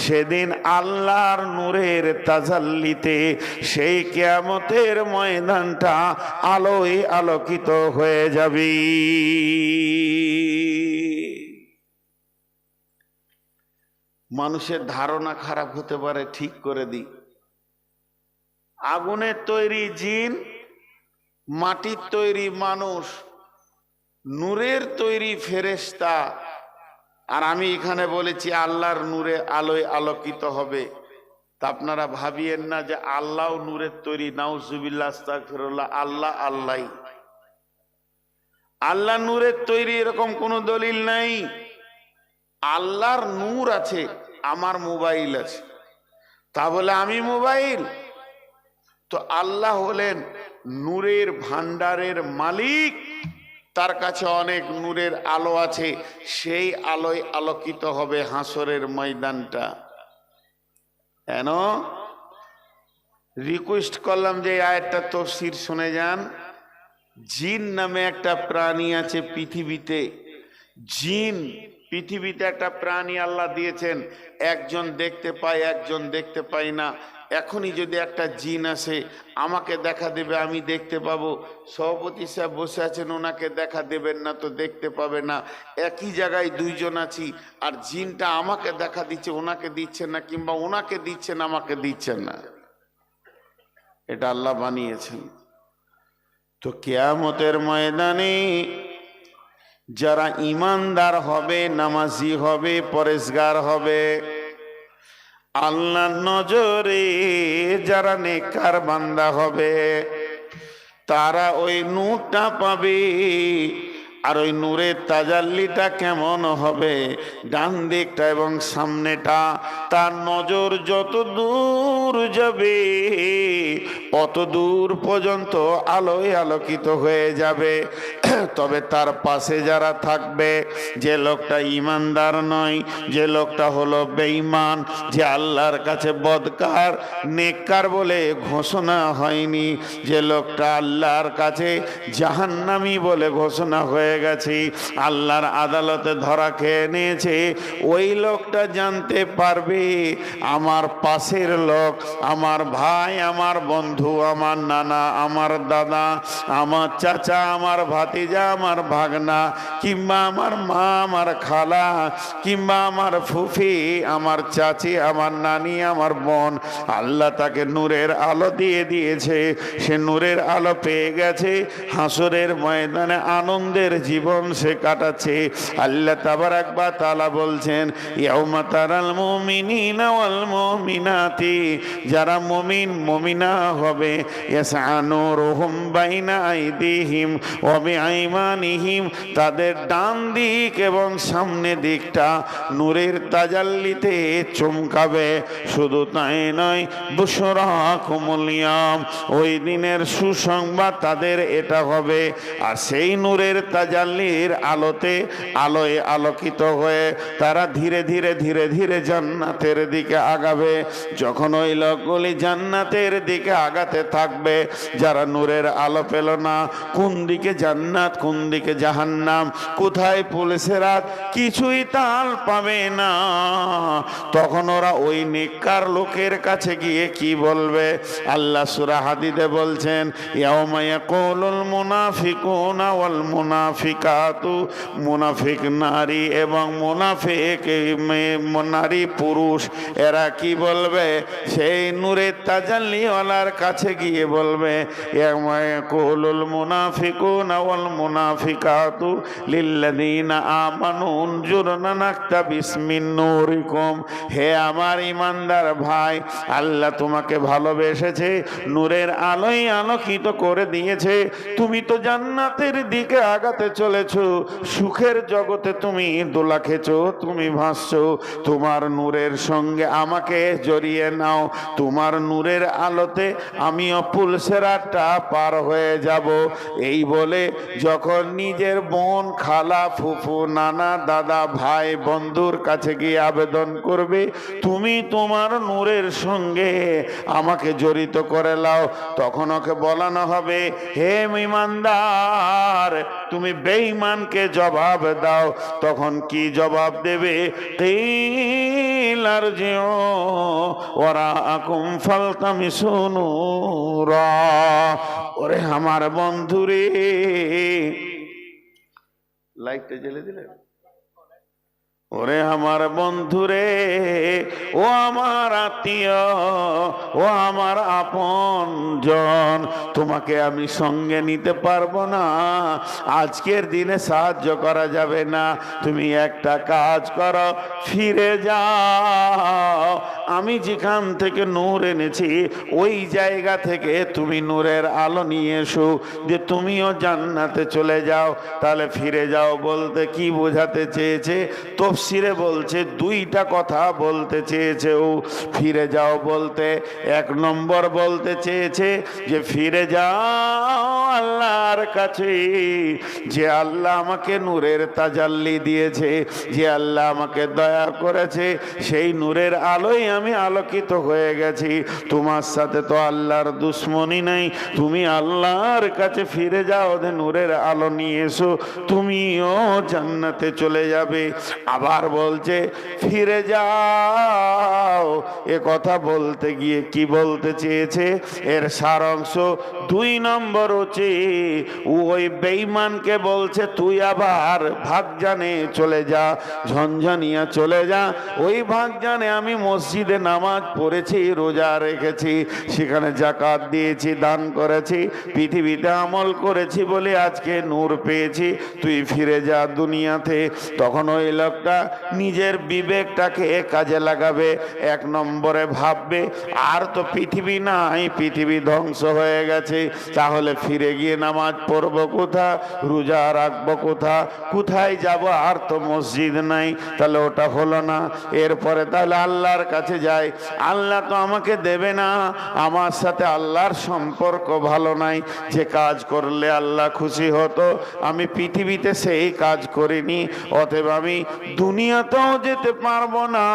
সেদিন আল্লাহর নূরের তাজাল্লিতে সেই কিয়ামতের ময়দানটা আলোয় আলোকিত হয়ে যাবে। মানুষের ধারণা খারাপ হতে পারে, ঠিক করে দিই। আগুনের তৈরি জিন, মাটির তৈরি মানুষ, নূরের তৈরি ফেরেশতা, আর আমি এখানে বলেছি আল্লাহর নূরে আলোয় আলোকিত হবে। তা আপনারা ভাবিয়েন না যে আল্লাহ নূরের তৈরি। নাউজুবিল্লাহ, আস্তাগফিরুল্লাহ। আল্লাহ আল্লাহই, আল্লাহ নূরের তৈরি এরকম কোনো দলিল নাই। আল্লাহর নূর আছে, আমার মোবাইল আছে, তা বলে আমি মোবাইল? তো আল্লাহ হলেন নূরের ভান্ডারের মালিক, তার কাছে অনেক নূরের আলো আছে, সেই আলোয় আলোকিত হবে হাসরের ময়দানটা। কেন রিকোয়েস্ট করলাম যে আয়াতটা তাফসীর শুনে যান। জিন নামে একটা প্রাণী আছে পৃথিবীতে। জিন পৃথিবীতে একটা প্রাণী আল্লাহ দিয়েছেন, একজন দেখতে পায়, একজন দেখতে পায় না। এখনই যদি একটা জিন আসে, আমাকে দেখা দেবে, আমি দেখতে পাবো। সভাপতি সাহেব বসে আছেন, ওনাকে দেখা দেবেন না তো দেখতে পাবে না। একই জায়গায় দুইজন আছি, আর জিনটা আমাকে দেখা দিচ্ছে, ওনাকে দিচ্ছেন না, কিংবা ওনাকে দিচ্ছেন, আমাকে দিচ্ছেন না। এটা আল্লাহ বানিয়েছেন। তো কিয়ামতের ময়দানে যারা ইমানদার হবে, নামাজি হবে, পরেশগার হবে, আল্লাহর নজরে যারা নেককার বান্দা হবে, তারা ওই নূরটা পাবে। আর ওই নূরের তাজাল্লিটা কেমন হবে? ডান দিকটা এবং সামনেটা, তার নজর যত দূর যাবে অত দূর পর্যন্ত আলোয় আলোকিত হয়ে যাবে। তবে তার পাশে যারা থাকবে, যে লোকটা ইমানদার নয়, যে লোকটা হলো বেঈমান, যে আল্লাহর কাছে বদকার নেককার বলে ঘোষণা হয়নি, যে লোকটা আল্লাহর কাছে জাহান্নামী বলে ঘোষণা হয়ে গেছে, আল্লাহর আদালতে ধরা খেয়ে নিয়েছে, ওই লোকটা জানতে পারবে আমার পাশের লোক, আমার ভাই, আমার বন্ধু, আমার নানা, আমার দাদা, আমার চাচা, আমার ভাতিজা, আমার ভাগনা, কিংবা আমার মা, আমার খালা, কিংবা আমার ফুফি, আমার চাচি, আমার নানি, আমার বোন, আল্লাহ তাকে নূরের আলো দিয়ে দিয়েছে। সে নূরের আলো পেয়ে গেছে, হাসরের ময়দানে আনন্দের জীবন সে কাটাচ্ছে। আল্লাহ তাবারাক ওয়া তাআলা বলছেন, ইয়াউমা তারাল মুমিনিনা ওয়াল মুমিনাতি, যারা মুমিন মুমিনা হবে, ইয়াসআ নূরুহুম বাইনা আইদিহিম ওয়া বিআইমানিহিম, তাদের ডান দিক এবং সামনে দিকটা নূরের তাজাল্লিতে চমকাবে। শুধু তাই নয়, বুশরাকুমুল ইয়াম, ওই দিনের সুসংবাদ তাদের এটা হবে। আর সেই নূরের তাজাল্লির আলোতে আলোয় আলোকিত হয়ে তারা ধীরে ধীরে ধীরে ধীরে জান্নাতের দিকে আগাবে। যখন ওই লোকগুলি জান্নাতের দিকে আগাতে থাকবে, যারা নূরের আলো পেল না, কোন দিকে জান্নাত কোন দিকে জাহান্নাম, কোথায় পুলিশেরা, কিছুই তাল পাবে না। তখন ওরা ওই নেককার লোকের কাছে গিয়ে কি বলবে? আল্লাহ সূরা হাদীদে বলছেন, ইয়াউমা ইয়াকুলুল মুনাফিকুনা ওয়াল মুনাফিকাতু, মুনাফিক নারী এবং মুনাফিক নারী পুরুষ, এরা কি বলবে? সেই নূরের তাজাল্লিওয়ালার কাছে গিয়ে বলবে, ইয়াউমা ইয়াকুলুল মুনাফিকুনা ওয়াল মুনাফিকাতু লিল্লাযীনা আমানু উনজুরনা নাকতাবিস মিন নূরিকুম, হে আমার ইমানদার ভাই, আল্লাহ তোমাকে ভালোবেসেছে, নূরের আলোয় আলোকিত করে দিয়েছে, তুমি তো জান্নাতের দিকে আগাতে চলেছো, সুখের জগতে তুমি দোলা খেছো, তুমি ভাসছো, তোমার নূরের সঙ্গে আমাকে জড়িয়ে নাও, তোমার নূরের আলোতে আমিও পুলসেরাতটা পার হয়ে যাব। এই বলে যখন নিজের বোন, খালা, ফুফু, নানা, দাদা, ভাই, বন্ধুর কাছে গিয়ে আবেদন করবে, তুমি তোমার নূরের সঙ্গে আমাকে জড়িত করে লাও, তখন ওকে বলানো হবে, হে ইমানদার, তুমি বেঈমানকে জবাব দাও। তখন কি জবাব দেবে? কিল আরজিউ ওয়ারাআকুম ফালতামিসু নূরা, ওরে আমার বন্ধুরে, লাইটটা জ্বেলে দিলে, ওরে আমার বন্ধুরে, ও আমার আত্মীয়, ও আমার আপন জন, তোমাকে আমি সঙ্গে নিতে পারবো না, আজকের দিনে সাহায্য করা যাবে না। তুমি একটা কাজ করো, ফিরে যাও, আমি যেখান থেকে নূর এনেছি ওই জায়গা থেকে তুমি নূরের আলো নিয়ে এসো, যে তুমিও জান্নাতে চলে যাও। তাহলে ফিরে যাও বলতে কি বোঝাতে চেয়েছে? তফসিরে বলছে দুইটা কথা বলতে চেয়েছে ও। ফিরে যাও বলতে এক নম্বর বলতে চেয়েছে যে ফিরে যাও আল্লাহর কাছে, যে আল্লাহ আমাকে নূরের তাজাল্লি দিয়েছে, যে আল্লাহ আমাকে দয়া করেছে, সেই নূরের আলোয় আমি আলোকিত হয়ে গেছি। তোমার সাথে তো আল্লাহর দুশ্মনী নাই, তুমি আল্লাহর কাছে ফিরে যাও, ওদের নূরের আলো নিয়ে এসো, তুমিও জান্নাতে চলে যাবে। আবার বলছে ফিরে যাও, এ কথা বলতে গিয়ে কি বলতে চেয়েছে? এর সারাংশ দুই নম্বর হচ্ছে ওই বেঈমানকে বলছে তুই আবার ভাগজানে চলে যা, ঝনঝনিয়া চলে যা, ওই ভাগজানে আমি মসজিদে নামাজ পড়েছি, রোজা রেখেছি, সেখানে যাকাত দিয়েছি, দান করেছি, পৃথিবীতে আমল করেছি বলে আজকে নূর পেয়েছি, তুই ফিরে যা দুনিয়াতে। তখন ওই লোকটা নিজের বিবেকটাকে কাজে লাগাবে, এক নম্বরে ভাববে আর তো পৃথিবী নাই, পৃথিবী ধ্বংস হয়ে গেছে, তাহলে ফিরে গিয়ে নামাজ পড়বো কোথা, রোজা রাখবো কোথা, কোথায় যাব, আর তো মসজিদ নাই, তাহলে ওটা হলো না। এরপরে তাহলে আল্লাহর কাছে যাই, আল্লাহ তো আমাকে দেবে না, আমার সাথে আল্লাহর সম্পর্ক ভালো নাই, যে কাজ করলে আল্লাহ খুশি হতো আমি পৃথিবীতে সেই কাজ করিনি, অতএব আমি দুনিয়াতেও যেতে পারবো না,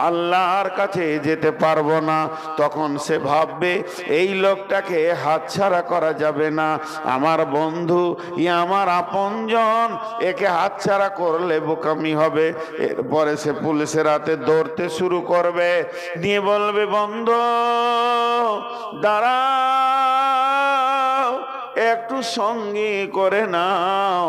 আল্লাহর কাছে যেতে পারবো না। তখন সে ভাববে এই লোকটাকে হাতছাড়া করা যাবে না, আমার বন্ধু, আমার আপনজন, একে হাতছাড়া করলে বোকামি হবে। এরপরে সে পুলিশের হাতে দৌড়তে শুরু করবে, দিয়ে বলবে বন্ধু দাঁড়াও, একটু সঙ্গে করে নাও।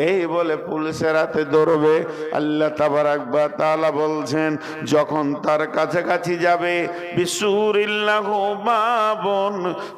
এই বলে পুলিশের হাতে দৌড়বে। আল্লাহ তাবারাক ওয়া তাআলা বলছেন, যখন তার কাছাকাছি যাবে, বিসুরিল্লাহু বাবুন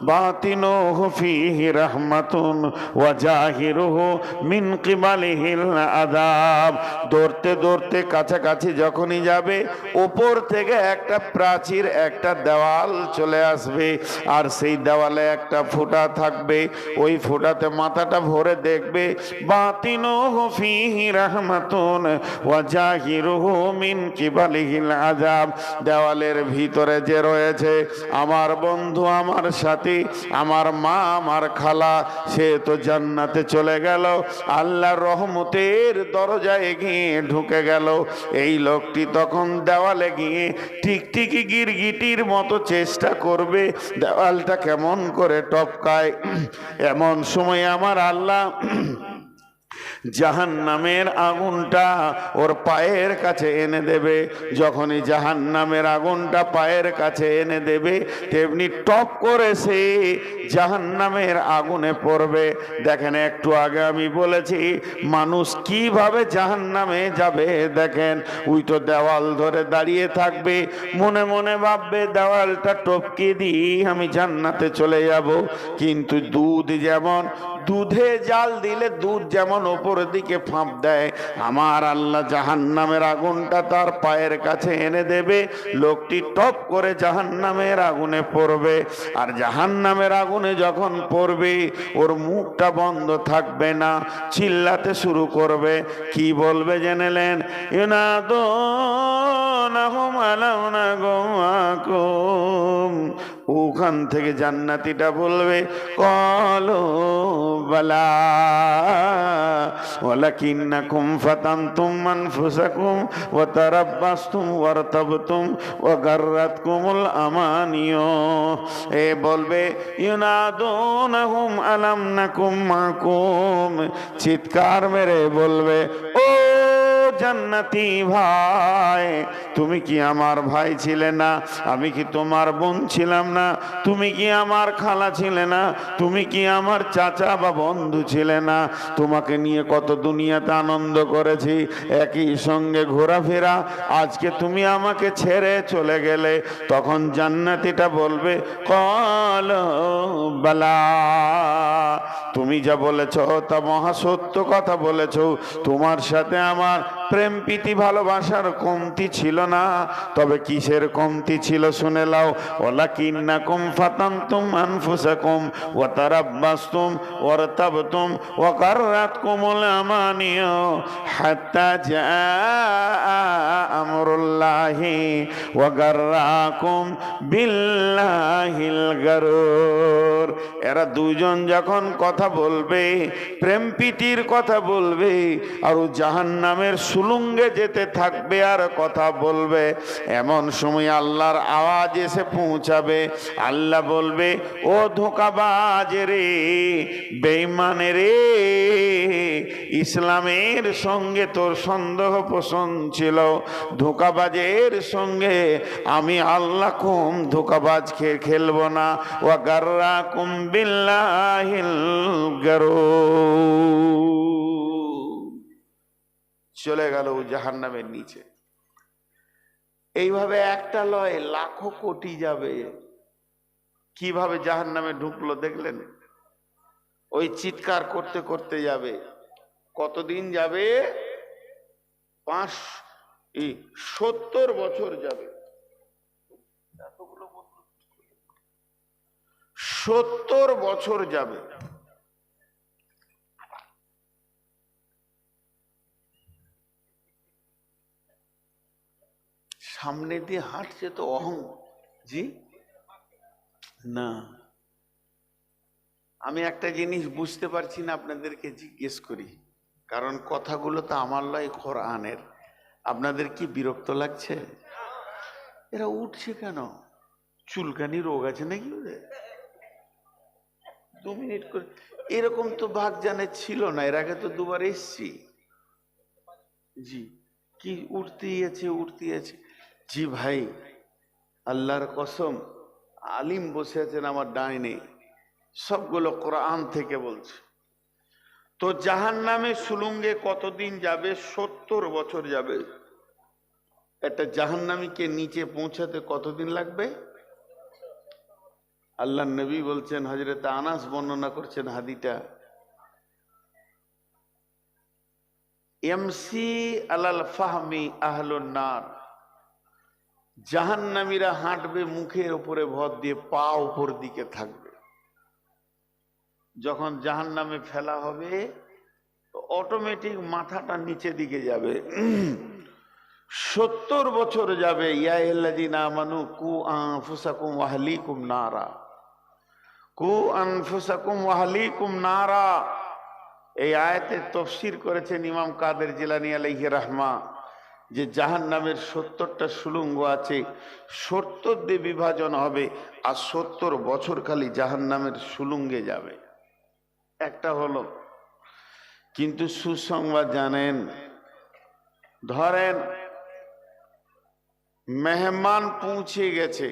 বাতিনুহু ফীহি রাহমাতুন ওয়া জাহিরুহু মিন কিবালিহিল আযাব। দৌড়তে দৌড়তে কাছাকাছি যখনই যাবে, উপর থেকে একটা প্রাচীর, একটা দেওয়াল চলে আসবে, আর সেই দেওয়ালে একটা ফুটা থাকবে। ওই ফুটাতে মাথাটা ভরে দেখবে, বাতিনুহু ফীহি রাহমাতুন ওয়া জাহিরুহু মিন কিবালিহিল আযাব। দেওয়ালের ভিতরে যে রয়েছে আমার বন্ধু, আমার সাথী, আমার মা, আমার খালা, সে তো জান্নাতে চলে গেল, আল্লাহর রহমতের দরজায় গিয়ে ঢুকে গেল। এই লোকটি তখন দেওয়ালে গিয়ে টিকটিকি গিরগিটির মতো চেষ্টা করবে দেওয়ালটা কেমন করে টপকায়। এমন সময় আমার আল্লাহ জাহান্নামের আগুনটা ওর পায়ের কাছে এনে দেবে। যখনই জাহান্নামের আগুনটা পায়ের কাছে এনে দেবে, তেমনি টপ করে সে জাহান্নামের আগুনে পড়বে। দেখেন, একটু আগে আমি বলেছি মানুষ কিভাবে জাহান্নামে যাবে। দেখেন, ওই তো দেওয়াল ধরে দাঁড়িয়ে থাকবে, মনে মনে ভাববে দেওয়ালটা টপকে দিই আমি জান্নাতে চলে যাব। কিন্তু দুধ যেমন, দুধে জাল দিলে দুধ যেমন ওপরের দিকে ফাঁপ দেয়, আমার আল্লাহ জাহান্নামের আগুনটা তার পায়ের কাছে এনে দেবে। লোকটি টপ করে জাহান্নামের আগুনে পড়বে। আর জাহান্নামের আগুনে যখন পড়বে, ওর মুখটা বন্ধ থাকবে না, চিল্লাতে শুরু করবে। কি বলবে জেনেলেন? ইউনাদুনাহুম আলাম নাগুমাকুম। ওখান থেকে জান্নাতীটা বলবে, ক্বালু বালা ওয়ালাকিন্নাকুম ফাতানতুম আনফুসাকুম ওয়া তারাব্বাসতুম ওয়ারতাবতুম ওয়া গাররাতকুমুল আমানিয়ু। এ বলবে, ইউনাদুনাহুম আলাম নাকুম মাকুম। চিৎকার মেরে বলবে, ও জান্নাতি ভাই, তুমি কি আমার ভাই ছিলে না? আমি কি তোমার বোন ছিলাম না? তুমি কি আমার খালা ছিলে না? তুমি কি আমার চাচা বা বন্ধু ছিলে না? তোমাকে নিয়ে কত দুনিয়াতে আনন্দ করেছি, একই সঙ্গে ঘোরাফেরা, আজকে তুমি আমাকে ছেড়ে চলে গেলে। তখন জান্নাতীটা বলবে, ক্বালু বালা, তুমি যা বলেছ তা মহা সত্য কথা বলেছ। তোমার সাথে আমার প্রেম প্রীতি ভালোবাসার কমতি ছিল না। তবে কিসের কমতি ছিল শুনে লাও। ওয়ালাকিন্নাকুম ফাতানতুম আনফুসাকুম ওয়া তারাব্বাসতুম ওয়ারতাবতুম ওয়া গাররাতকুমুল আমানিয়ু হাত্তা জাআ আমরুল্লাহি ওয়া গাররাকুম বিল্লাহিল গারুর। এরা দুজন যখন কথা বলবে, প্রেম প্রীতির কথা বলবে, আর ও জাহান্নামের সুলুঙ্গে যেতে থাকবে আর কথা বলবে, এমন সময় আল্লাহর আওয়াজ এসে পৌঁছাবে। আল্লাহ বলবে, ও ধোঁকাবাজ রে, বেঈমান রে, ইসলামের সঙ্গে তোর সন্দেহ পোষণ ছিল, ধোঁকাবাজের সঙ্গে আমি আল্লাহ কুম ধোঁকাবাজকে খেলবো না। ওয়া গাররাকুম বিল্লাহিল গারুর। চলে গেল জাহান্নামের নিচে। এইভাবে একটা লয় লাখো কোটি যাবে। কিভাবে জাহান্নামে ঢুকলো দেখলেন? ওই চিৎকার করতে করতে যাবে। কতদিন যাবে? 70 বছর যাবে। 70 বছর যাবে। সামনে দিয়ে হাঁটছে তো অহং জি না। আমি একটা জিনিস বুঝতে পারছি না, আপনাদেরকে জিজ্ঞেস করি, কারণ কথাগুলো তো আমার লয়, কোরআনের। আপনাদের কি বিরক্ত লাগছে? এরা উঠছে কেন? চুলকানি রোগ আছে নাকি ওদের? 2 মিনিট করে এরকম তো ভাগ জানে ছিল না, এর আগে তো 2বার এসছি। জি, কি উঠতেই আছে। জি ভাই, আল্লাহর কসম, আলিম বসে আছেন আমার ডাইনে, সবগুলো কোরআন থেকে বলছে। তো জাহান্নামে সুলুঙ্গে কতদিন যাবে? 70 বছর যাবে। একটা জাহান্নামীকে নিচে পৌঁছাতে কতদিন লাগবে? আল্লাহ নবী বলছেন, হযরত আনাস বর্ণনা করছেন হাদিটা, এমসি আলাল ফাহমি আহলুন নার, জাহান্নামীরা হাঁটবে মুখের উপরে ভর দিয়ে, পা উপর দিকে থাকবে। যখন জাহান্নামে ফেলা হবে তো অটোমেটিক মাথাটা নিচে দিকে যাবে। 70 বছর যাবে। ইয়া আইয়ুহাল্লাযীনা আমানু কু আনফুসাকুম ওয়া আহলিকুম নারা, কু আনফুসাকুম ওয়া আহলিকুম নারা। এই আয়াতের তাফসীর করেছেন ইমাম কাদের জিলানী আলাইহি রাহমা, যে জাহান্নামের 70টা সুলুঙ্গ আছে, 70 দিয়ে বিভাজন হবে, আর 70 বছর খালি জাহান্নামের সুলুঙ্গে যাবে। একটা হলো। কিন্তু সুসংবাদ জানেন, ধরেন মেহমান পৌঁছে গেছে,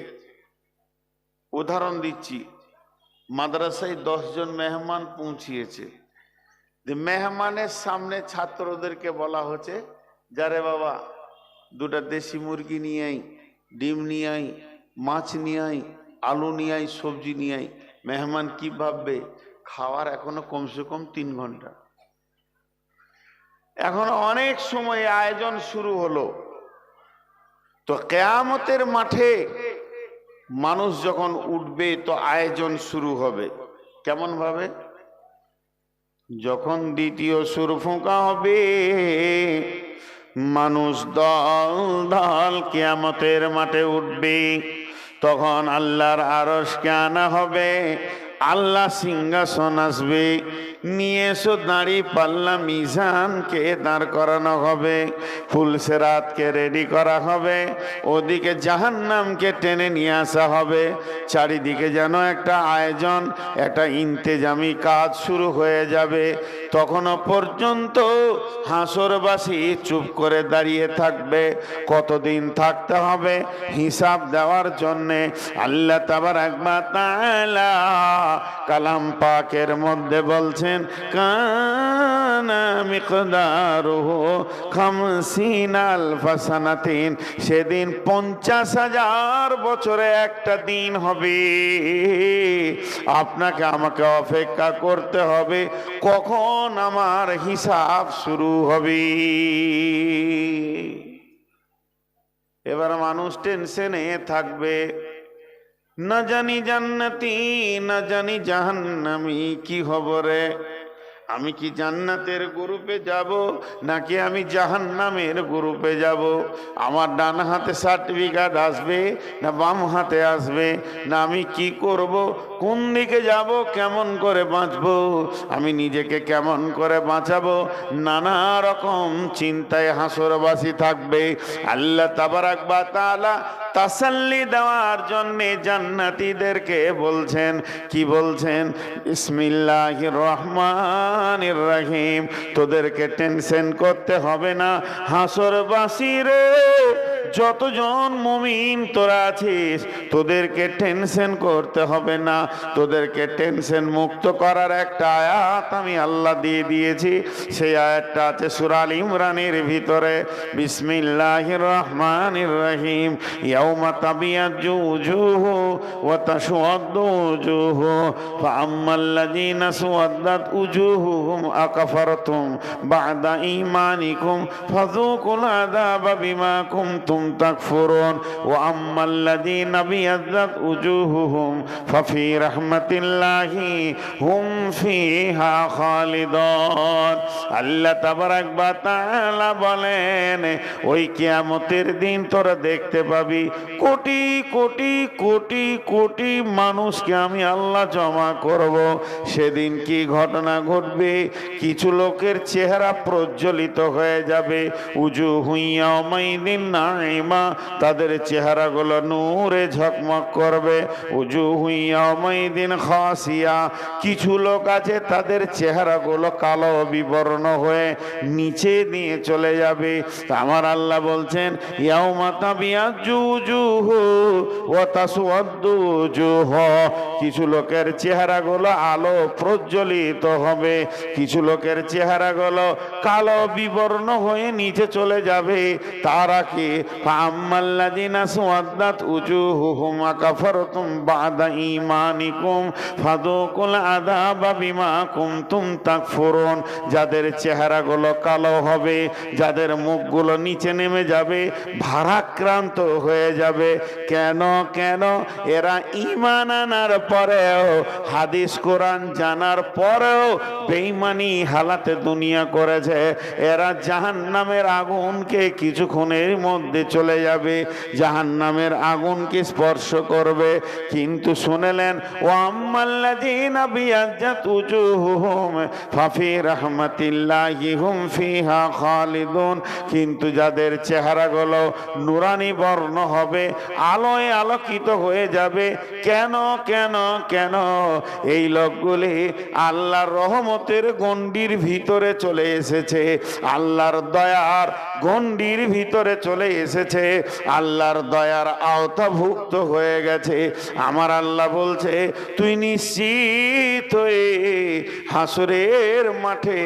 উদাহরণ দিচ্ছি, মাদ্রাসায় 10 জন মেহমান পৌঁছিয়েছে। মেহমানের সামনে ছাত্রদেরকে বলা হচ্ছে, যারে বাবা 2টা দেশি মুরগি নিয়ে আই, ডিম নিয়ে আই, মাছ নিয়ে আই, আলু নিয়ে আই, সবজি নিয়ে আই। মেহমান কি ভাববে? খাওয়ার এখনো কমসে কম 3 ঘন্টা, এখনো অনেক সময় আয়োজন শুরু হলো। তো কিয়ামতের মাঠে মানুষ যখন উঠবে তো আয়োজন শুরু হবে। কেমন ভাবে? যখন দ্বিতীয় সুর ফোঁকা হবে, মানুষ দল দল কিয়ামতের মাঠে উঠবে। তখন আল্লাহর আরশকে আনা হবে, আল্লাহ সিংহাসন আসবে, নিয়ে এসো দাঁড়ি পাল্লা মিজানকে দাঁড় করানো হবে, ফুলসেরাতকে রেডি করা হবে, ওদিকে জাহান্নামকে টেনে নিয়ে আসা হবে। চারিদিকে যেন একটা আয়োজন, একটা ইন্তেজামি কাজ শুরু হয়ে যাবে। তখনও পর্যন্ত হাসরবাসী চুপ করে দাঁড়িয়ে থাকবে। কতদিন থাকতে হবে? হিসাব দেওয়ার জন্যে আল্লাহ তাবারাক ওয়া তাআলা কালাম পাকের মধ্যে বলছেন, কানা মিকদারুহু 50 আলফা সানাতিন, সেদিন 50,000 বছরে একটা দিন হবে। আপনাকে আমাকে অপেক্ষা করতে হবে কখন আমার হিসাব শুরু হবে। এবার মানুষ টেনশনে থাকবে, না জানি জান্নাতি না জানি জাহান্নামী কি খবরে, আমি কি জান্নাতের গ্রুপে যাব নাকি আমি জাহান্নামের গ্রুপে যাব? আমার ডান হাতে সার্টিফিকেট আসবে না বাম হাতে আসবে, না আমি কি করব, কোন দিকে যাব, কেমন করে বাঁচব, আমি নিজেকে কেমন করে বাঁচাবো, নানা রকম চিন্তায় হাসরবাসী থাকবে। আল্লাহ তাবারাক ওয়া তাআলা তাসাল্লি দেওয়ার জন্য জান্নাতীদেরকে বলছেন, কি বলছেন? বিসমিল্লাহির রহমানির রহিম, তোদেরকে টেনশন করতে হবে না হাসরবাসী রে, যতজন মুমিন তোরা আছিস তোদেরকে টেনশন করতে হবে না। তোদেরকে টেনশন মুক্ত করার একটা আয়াত আমি আল্লাহ দিয়ে দিয়েছি। সেই আয়াতটা আছে সূরা আল ইমরানের ভিতরে। বিসমিল্লাহির রহমানির রহিম, ইয়াউমা তাবিয়াজ্জু উজুহু ওয়া তাসওয়াদ্দু উজুহু ফাআম্মাল্লাযীনা সুওয়াদ্দাত উজুহুহুম আকাফারতুম বা'দা ঈমানিকুম ফাযুকুল আযাবা বিমা কুনতুম তাকফুরুন ওয়া আম্মাল্লাযীনা বিয়াজ্জাত উজুহুহুম ফাফি রাহমাতিল্লাহি হুম ফিহা খালিদুন। আল্লাহ তাবারাক ওয়া তাআলা বলেন, ওই কিয়ামতের দিন তোরা দেখতে পাবি কোটি কোটি কোটি কোটি মানুষকে আমি আল্লাহ জমা করব। সেদিন কি ঘটনা ঘটবে? কিছু লোকের চেহারা প্রজ্বলিত হয়ে যাবে, উজুহু ইয়াওমাইদিন নাইমা, তাদের চেহারাগুলো নূরে ঝকমক করবে। উজুহু ইয়াওমাইদিন খাসিয়া, কিছু লোক আছে তাদের চেহারাগুলো কালো বিবর্ণ হয়ে নিচে দিয়ে চলে যাবে। আমার আল্লাহ বলছেন ইয়াউমা তাবিয়াজ্জু উজুহু ওয়া তাসওয়াদ্দু উজুহ, কিছু লোকের চেহারাগুলো আলো প্রজ্বলিত হবে, কিছু লোকের চেহারাগুলো কালো বিবর্ণ হয়ে নিচে চলে যাবে। তারা কি ফাআম্মাল্লাযিনা সুওয়াদ্দাত উজুহুহুম আকাফারতুম বা'দা ঈমানিকুম ফাযুকুল আযাবা বিমা কুনতুম তাকফুরুন, যাদের চেহারাগুলো কালো হবে, যাদের মুখগুলো নিচে নেমে যাবে, ভারাক্রান্ত হয়ে যাবে। কেন কেন? এরা ঈমান আনার পরেও, হাদিস কোরআন জানার পরেও বেঈমানি হালাতে দুনিয়া করেছে। এরা জাহান্নামের আগুনকে কিছুক্ষণের মধ্যে চলে যাবে, জাহান্নামের আগুনকে স্পর্শ করবে। কিন্তু শুনলেন ওয়া আম্মাল্লাযীনা বিয়াজ্জাত উজুহুহুম ফাফি রাহমাতিল্লাহি হুম ফিহা খালিদুন, কিন্তু যাদের চেহারাগুলো নুরানি বর্ণ হবে, আলোয় আলোকিত হয়ে যাবে। কেন কেন কেন? এই লোকগুলি আল্লাহর রহমতের গণ্ডির ভিতরে চলে এসেছে, আল্লাহর দয়ার গণ্ডির ভিতরে চলে এসেছে, আল্লাহর দয়ার আওতাভুক্ত হয়ে গেছে। আমার আল্লাহ বলছে তুই নিশ্চিত হয়ে হাসরের মাঠে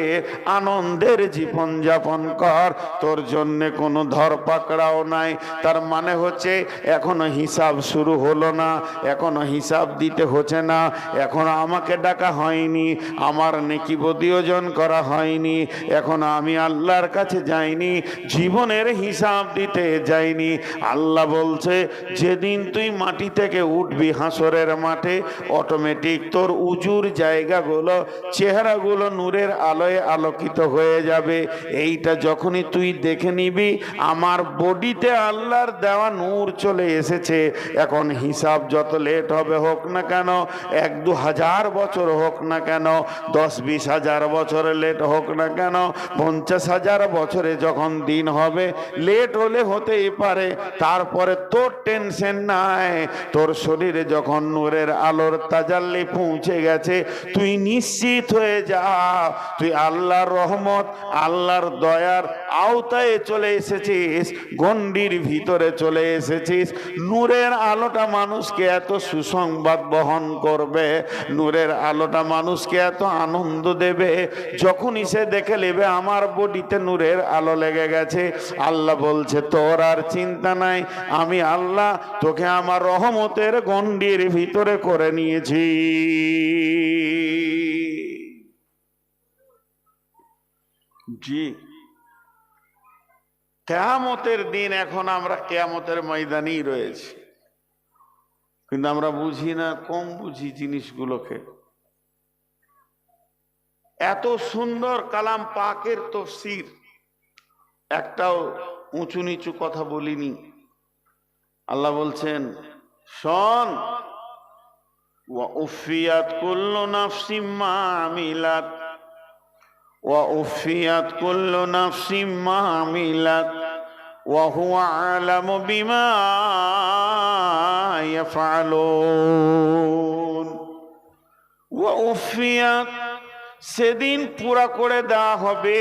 আনন্দের জীবন যাপন কর, তোর জন্য কোনো ধরপাকড়াও নাই। তার মানে হচ্ছে এখনো হিসাব শুরু হলো না, এখনো হিসাব দিতে হচ্ছে না, এখনো আমাকে ডাকা হয়নি, আমার নেকি বদিয়োজন করা হয়নি, এখনো আমি আল্লাহর কাছে যাইনি, জীবনের হিসাব দিতে যাইনি। আল্লাহ বলছে যেদিন তুই মাটি থেকে উঠবি হাসরের মাঠে, অটোমেটিক তোর উজুর জায়গাগুলো, চেহারাগুলো নূরের আলোয় আলোকিত হয়ে যাবে। এইটা যখনই তুই দেখে নিবি আমার বডিতে আল্লাহর দেওয়া নূর চলে এসেছে। এখন হিসাব যত লেট হবে হোক না কেন, 1-2 হাজার বছর হোক না কেন, 10-20 হাজার বছর লেট হোক না কেন, 50,000 বছরে যখন দিন হবে, লেট হলে হতেই পারে, তারপরে তোর টেনশন নাই। তোর শরীরে যখন নূরের আলোর তাজাল্লি পৌঁছে গেছে, তুই নিশ্চিত হয়ে যা, তুই আল্লাহর রহমত, আল্লাহর দয়ার আওতায় চলে এসেছিস, গণ্ডির ভিতরে চলে এসেছিস। নূরের আলোটা মানুষকে এত সুসংবাদ বহন করবে, নূরের আলোটা মানুষকে এত আনন্দ দেবে, যখনই সে দেখে নেবে আমার বডিতে নূরের আলো লেগে গেছে। আল্লাহ বলছে তোর আর চিন্তা নাই, আমি আল্লাহ তোকে আমার রহমতের গণ্ডির ভিতরে করে নিয়েছি। জি, কিয়ামতের দিন, এখন আমরা কিয়ামতের ময়দানেই রয়েছি, কিন্তু আমরা বুঝি না, কম বুঝি জিনিসগুলোকে। এত সুন্দর কালাম পাকের তাফসীর, একটাও উঁচু নিচু কথা বলিনি। আল্লাহ বলছেন শোন, ওয়া উফিয়াত কুল্লু নাফসিম মা আমিলাত, ওয়া উফিয়াত কুল্লু নাফসিম মা আমিলাত ওয়া হুয়া আলামু বিমা ইয়াফআলুন। ওয়া উফিয়াত, সেদিন পুরা করে দেওয়া হবে,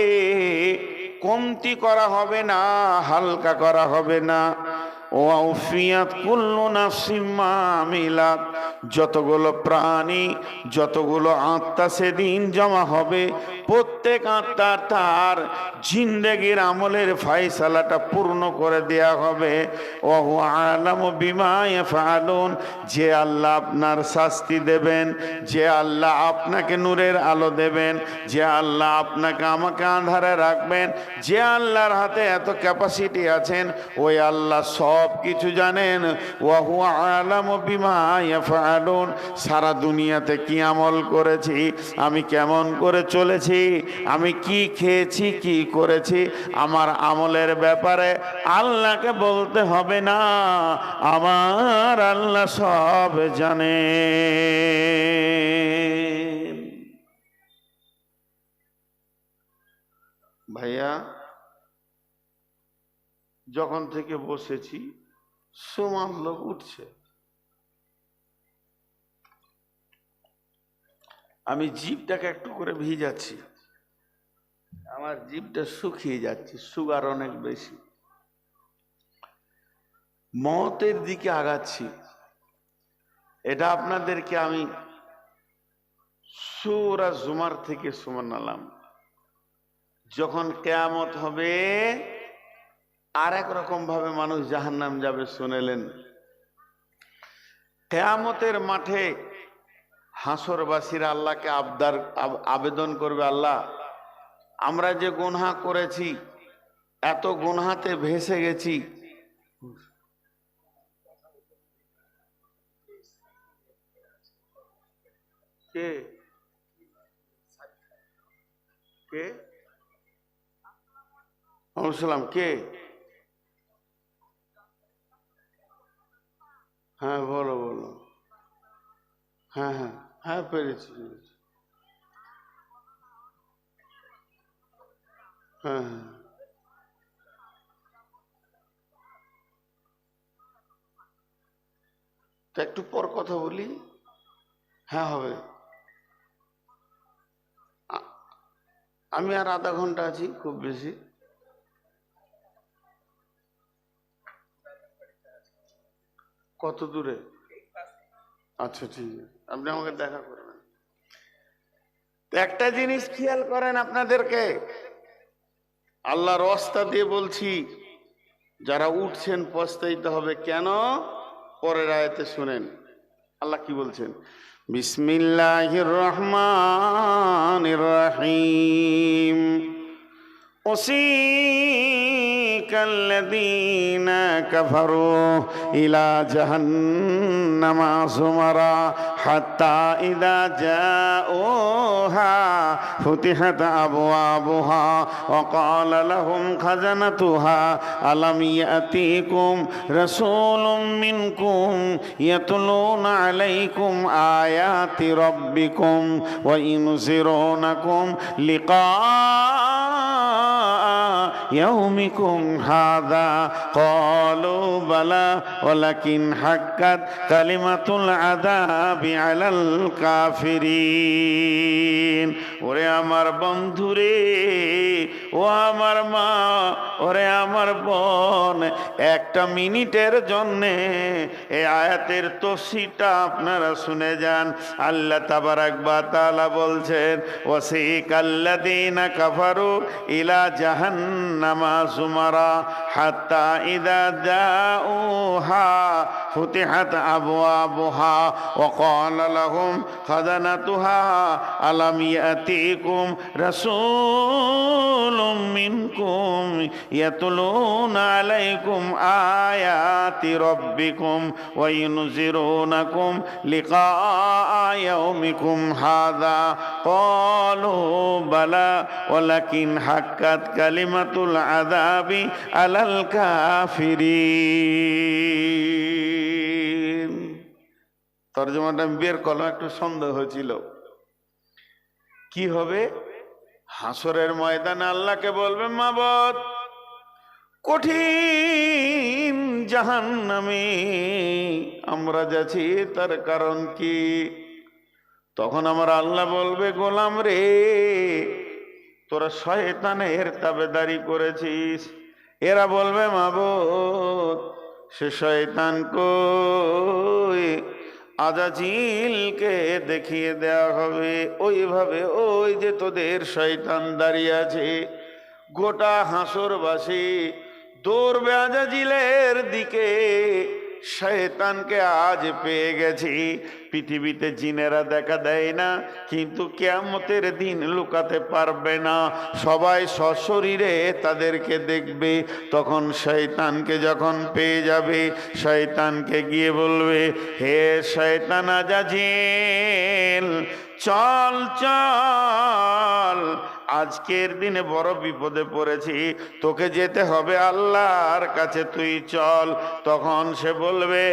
কমতি করা হবে না, হালকা করা হবে না। ওয়া উফিয়াত কুল্লু নাফসিম মা আমিলাত, যতগুলো প্রাণী, যতগুলো আত্মা সেদিন জমা হবে, প্রত্যেক আত্মার তার জিন্দেগির আমলের ফয়সালাটা পূর্ণ করে দেয়া হবে। ওয়া হুয়া আলামু বিমা ইয়াফআলুন, যে আল্লাহ আপনার শাস্তি দেবেন, যে আল্লাহ আপনাকে নূরের আলো দেবেন, যে আল্লাহ আপনাকে আমাকে আঁধারে রাখবেন, যে আল্লাহর হাতে এত ক্যাপাসিটি আছেন, ওই আল্লাহ সব কিছু জানেন। ওয়া হুয়া আলামু বিমা ইয়াফআলুন, সারা দুনিয়াতে কি আমল করেছি, আমি কেমন করে চলেছি, আমি কি খেয়েছি, কি করেছি, আমার আমলের ব্যাপারে আল্লাহকে বলতে হবে না, আমার আল্লাহ সব জানে। ভাইয়া, যখন থেকে বসেছি সমান লোক উঠছে। আমি জিভটাকে একটু করে ভিজাচ্ছি, আমার জিভটা শুকিয়ে যাচ্ছে, সুগার অনেক বেশি, মওতের দিকে আগাচ্ছি। এটা আপনাদেরকে আমি সূরা জুমার থেকে শোনালাম। যখন কিয়ামত হবে আর এক রকম ভাবে মানুষ জাহান্নাম যাবে শুনেলেন। কিয়ামতের মাঠে হাসরবাসীরা আল্লাহকে আবেদন করবে, আল্লাহ আমরা যে গুনাহ করেছি, এত গুনাহতে ভেসে গেছি, কে কে সালাম কে? হ্যাঁ বলো বলো। হ্যাঁ হ্যাঁ হ্যাঁ পেরেছি পেরেছি। হ্যাঁ হ্যাঁ তো একটু পর কথা বলি। হ্যাঁ হবে। আমি আর আধা ঘন্টা আছি খুব বেশি। কত দূরে? আচ্ছা ঠিক আছে, আপনি আমাকে দেখা করবেন। একটা জিনিস খেয়াল করেন, আপনাদেরকে আল্লাহর ওয়াস্তা দিয়ে বলছি, যারা উঠছেন পস্তাইতে হবে। কেন? পরের আয়াতে শুনেন আল্লাহ কি বলছেন। বিসমিল্লাহির রহমানির রহিম। وسيق الذين كفروا إلى جهنم زمرا حتى إذا جاءوها فتحت أبوابها وقال لهم خزنتها ألم يأتيكم رسول منكم يتلون عليكم آيات ربكم وينذرونكم لقاء يومكم هذا قالوا بلى ولكن حقت كلمة العذاب على الكافرين। ওরে আমার বন্ধুরে, ও আমার মা, ওরে আমার বোন, একটা মিনিটের জন্যে এই আয়াতের তফসিরটা আপনারা শুনে যান। আল্লাহ তাবারাক ওয়া তাআলা বলছেন, ওয়াসিকাল্লাযীনা কাফারু ইলা জাহান্নামা যুমারা হাত্তা ইযা জাউহা ফুতিহাত আবওয়াবুহা ওয়া ক্বালা লাহুম খাযানাতুহা আলাম ইয়াতিকুম রাসূলুম মিনকুম ইয়াতলুনা আলাইকুম আয়াতি রাব্বিকুম ওয়া ইউনযিরুনাকুম লিকা ইয়াউমিকুম হাযা ক্বালু বালা ওয়ালাকিন হাক্কাত কালিমাতুল আযাবি আলাল কাফিরিন। তরজমাটা বের করলাম, একটু সন্দেহ হয়েছিল কি হবে। হাসরের ময়দানে আল্লাহকে বলবে, মাবুদ কঠিন জাহান্নামে আমরা যাচ্ছি, তার কারণ কি? তখন আমার আল্লাহ বলবে, গোলাম রে, তোরা শয়তানের তাবেদারি করেছিস। এরা বলবে, মাবুদ সে শয়তান কই? আজাজিলকে দেখিয়ে দেওয়া হবে ওইভাবে, ওই যে তোদের শয়তান দাঁড়িয়ে আছে। গোটা হাসরবাসী দৌড়বে আজাজিলের দিকে। শয়তানকে আজ পেয়ে গেছি। পৃথিবীতে জিনেরা দেখা দেয় না, কিন্তু কিয়ামতের দিন লুকাতে পারবে না। সবাই সশরীরে তাদেরকে দেখবে। তখন শয়তানকে যখন পেয়ে যাবে, শয়তানকে গিয়ে বলবে, হে শয়তান আজাজিল, চল চল আজকের দিনে বড় বিপদে পড়েছি, তোকে যেতে হবে আল্লাহর কাছে, তুই চল। তখন সে বলবে,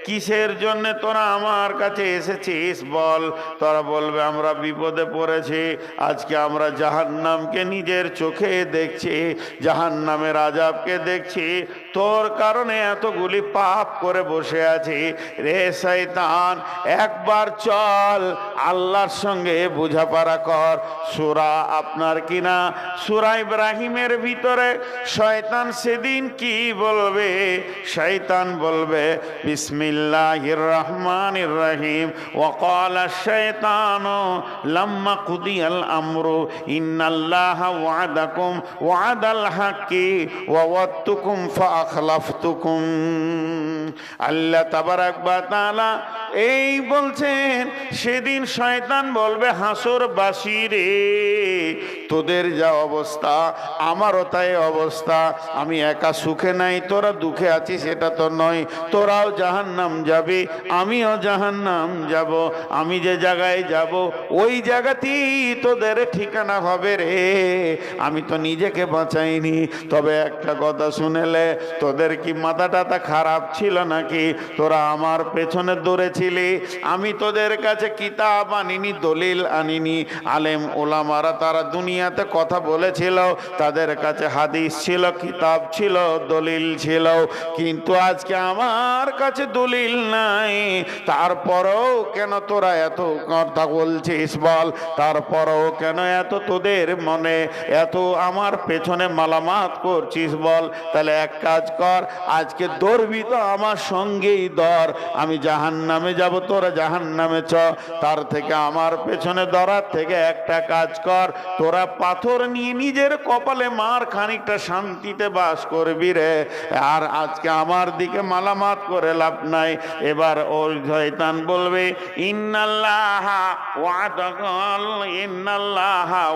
কিসের জন্য তোরা আমার কাছে এসেছিস বল? তোরা বলবে, আমরা বিপদে পড়েছি, আজকে আমরা জাহান্নামকে নিজের চোখে দেখছি, জাহান্নামের আযাবকে দেখছি, তোর কারণে এতগুলি পাপ করে বসে আছি। রে শয়তান, একবার চল আল্লাহর সঙ্গে বোঝাপড়া কর। সূরা আপনার কিনা সূরা ইব্রাহিমের ভিতরে শয়তান সেদিন কি বলবে? শয়তান বলবে, বিসমিল্লাহির রহমানির রহিম, ওয়া ক্বালা শাইতানু লাম্মা কুদিয়াল আমরু ইন্নাল্লাহা ওয়াদাকুম ওয়াদাল হাক্কি ওয়া ওয়াদতুকুম ফাআখলাফতুকুম। আল্লাহ তাবারাক ওয়া তাআলা এই বলছেন, সেদিন শয়তান বলবে, হাসরবাসী রে, তোদের যা অবস্থা আমারও তাই অবস্থা। আমি একা সুখে নাই, তোরা দুঃখে আছিস এটা তো নয়। তোরাও জাহান্নাম যাবি, আমিও জাহান্নাম যাব। আমি যে জায়গায় যাব ওই জায়গাতেই তোদের ঠিকানা হবে রে। আমি তো নিজেকে বাঁচাইনি। তবে একটা কথা শুনেলে, তোদের কি মাথা টাথা খারাপ ছিল নাকি? তোরা আমার পেছনে দৌড়েছিলি, আমি তোদের কাছে কিতাব আনিনি, দলিল আনিনি। আলেম ওলামারা তারা দুনিয়াতে কথা বলেছিল, তাদের কাছে হাদিস ছিল, কিতাব ছিল, দলিল ছিল, কিন্তু আজকে আমার কাছে দলিল নাই। তারপরেও কেন তোরা এত কথা বলছিস বল? তারপরেও কেন এত তোদের মনে এত আমার পেছনে মালামাত করছিস বল? তাহলে এক কাজ কর, আজকে দৌড়বি তো আমার সঙ্গেই দর। আমি জাহান্নামে যাব, তোরা জাহান্নামে চ। তার থেকে আমার পেছনে দরার থেকে একটা কাজ কর, তোরা পাথর নিয়ে নিজের কপালে মার, খানিকটা শান্তিতে বাস করবি রে। আর আজকে আমার দিকে মালামাত করে লাভ নাই। এবার ওই শয়তান বলবে, ইন্নাল্লাহা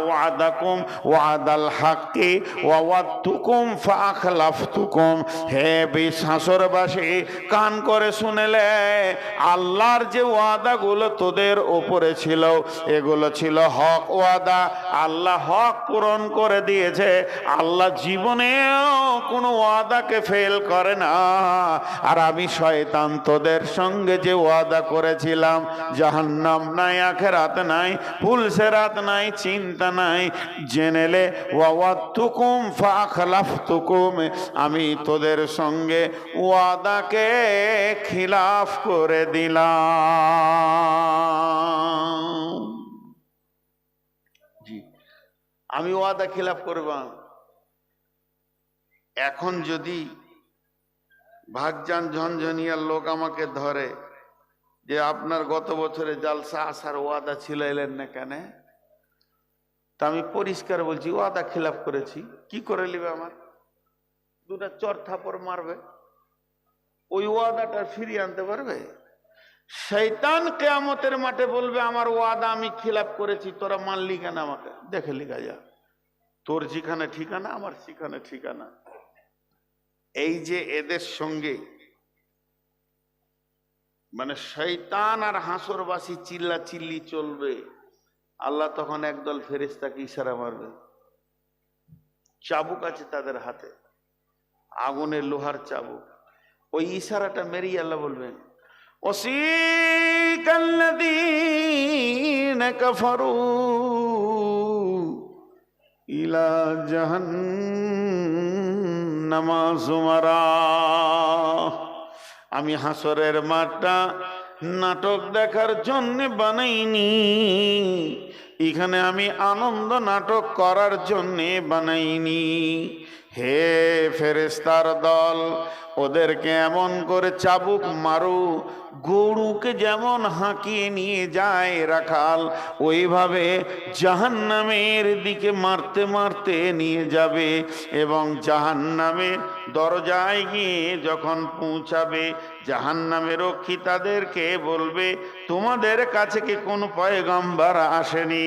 ওয়াদাকুম ওয়াদাল হাক্কি ওয়া ওয়াদতুকুম ফাআখলাফতুকুম। হে হাসরবাসী, কান করে শুনেলে, আল্লাহর যে ওয়াদাগুলো তোদের উপরে ছিল এগুলো ছিল হক ওয়াদা। আল্লাহ হক পূরণ করে দিয়েছে। আল্লাহ জীবনেও কোনো ওয়াদাকে ফেল করে না। আর আমি শয়তান তোদের সঙ্গে যে ওয়াদা করেছিলাম, জাহান্নাম নাই, আখিরাত নাই, ফুলসেরাত নাই, চিন্তা নাই, জেনেলে ওয়াদাতুকুম ফাআখলাফতুকুম, আমি তোদের সঙ্গে ওয়াদাকে খিলাফ করে দিলাম। জি, আমি ওয়াদা খিলাফ করবাম। এখন যদি ভাগজান ঝনঝনিয়ার লোক আমাকে ধরে যে আপনার গত বছরে জালসা আসার ওয়াদা ছিল, এলেন না কেন? তা আমি পরিষ্কার বলছি, ওয়াদা খিলাফ করেছি। কি করে নিবে? আমার দুটা চর থাপড় মারবে। ওই ওয়াদাটা ফিরিয়ে আনতে পারবে? শয়তান কিয়ামতের মাঠে বলবে, আমার ওয়াদা আমি খিলাফ করেছি, তোরা মানলি কেন? আমাকে দেখে লিখা যা, তোর যেখানে ঠিকানা আমার সেখানে ঠিকানা। এই যে এদের সঙ্গে মানে শয়তান আর হাসরবাসী চিল্লা চিল্লি চলবে, আল্লাহ তখন একদল ফেরেশতাকে ইশারা মারবে। চাবুক আছে তাদের হাতে, আগুনের লোহার চাবুক। ওই ইশারাটা মেরেই আল্লাহ বলবেন, ওয়াসিকাল্লাযীনা কাফারু ইলা জাহান্নামা যুমারা। আমি হাসরের মাঠটা নাটক দেখার জন্য বানাইনি, এখানে আমি আনন্দ নাটক করার জন্যে বানাইনি। হে ফেরেশতার দল, ওদেরকে এমন করে চাবুক মারু, গরুকে যেমন হাঁকিয়ে নিয়ে যায় রাখাল, ওইভাবে জাহান্নামের দিকে মারতে মারতে নিয়ে যাবে। এবং জাহান্নামের দরজায় গিয়ে যখন পৌঁছাবে, জাহান্নামের রক্ষী তাদেরকে বলবে, তোমাদের কাছে কি কোনো পয়গম্বর আসেনি?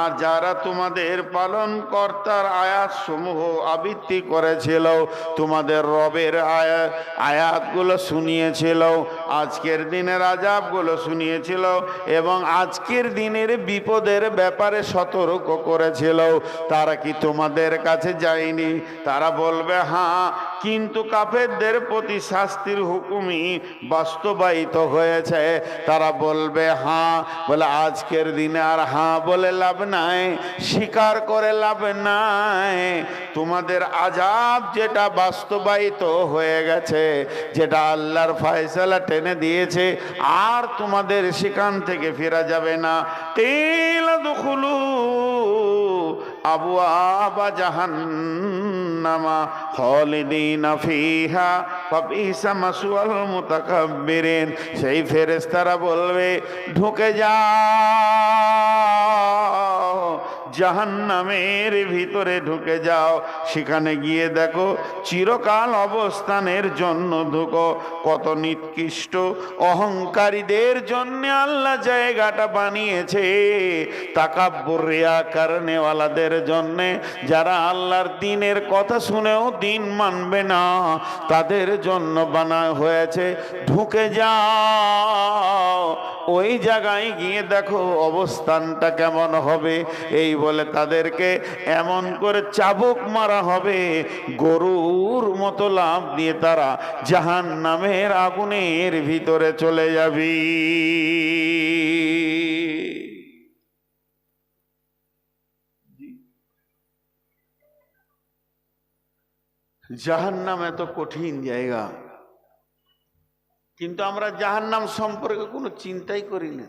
আর যারা তোমাদের পালনকর্তার আয়াত সমূহ আবৃত্তি করেছিল, তোমাদের রবের আয়াতগুলো শুনিয়েছিল, আজকের দিনের আযাবগুলো শুনিয়েছিল এবং আজকের দিনের বিপদের ব্যাপারে সতর্ক করেছিল। তারা কি তোমাদের কাছে যায়নি? তারা বলবে হ্যাঁ, কিন্তু কাফেরদের প্রতি শাস্তির হুকুমই বাস্তবায়িত হয়েছে। তারা বলবে হ্যাঁ, বলে আজকের দিনে আর হ্যাঁ বলে লাভ নাই, স্বীকার করে লাভ নাই। তোমাদের আযাব যেটা বাস্তবায়িত হয়ে গেছে, যেটা আল্লাহর ফয়সালা টেনে দিয়েছে, আর তোমাদের সেখান থেকে ফেরা যাবে না। কিলা দুখুলু আবওয়াবা জাহান্নামা খালিদিনা ফিহা ফাবিসা মাসওয়াল মুতাকাব্বিরিন। সেই ফেরেশতারা বলবে ঢুকে যাও, জাহান্নামের ভিতরে ঢুকে যাও, সেখানে গিয়ে দেখো চিরকাল অবস্থানের জন্য ঢুকো। কত নিকৃষ্ট অহংকারীদের জন্য আল্লাহ জায়গাটা বানিয়েছে, তাকাব্বুর রিয়া কারণেওয়ালাদের জন্য, যারা আল্লাহর দ্বীনের কথা শুনেও দ্বীন মানবে না, তাদের জন্য বানানো হয়েছে। ঢুকে যাও, ওই জায়গায় গিয়ে দেখো অবস্থানটা কেমন হবে। এই বলে তাদেরকে এমন করে চাবুক মারা হবে, গরুর মতো লাফ দিয়ে তারা জাহান্নামের আগুনের ভিতরে চলে যাবে। জাহান্নাম এত কঠিন জায়গা, কিন্তু আমরা জাহান্নাম সম্পর্কে কোনো চিন্তাই করি না।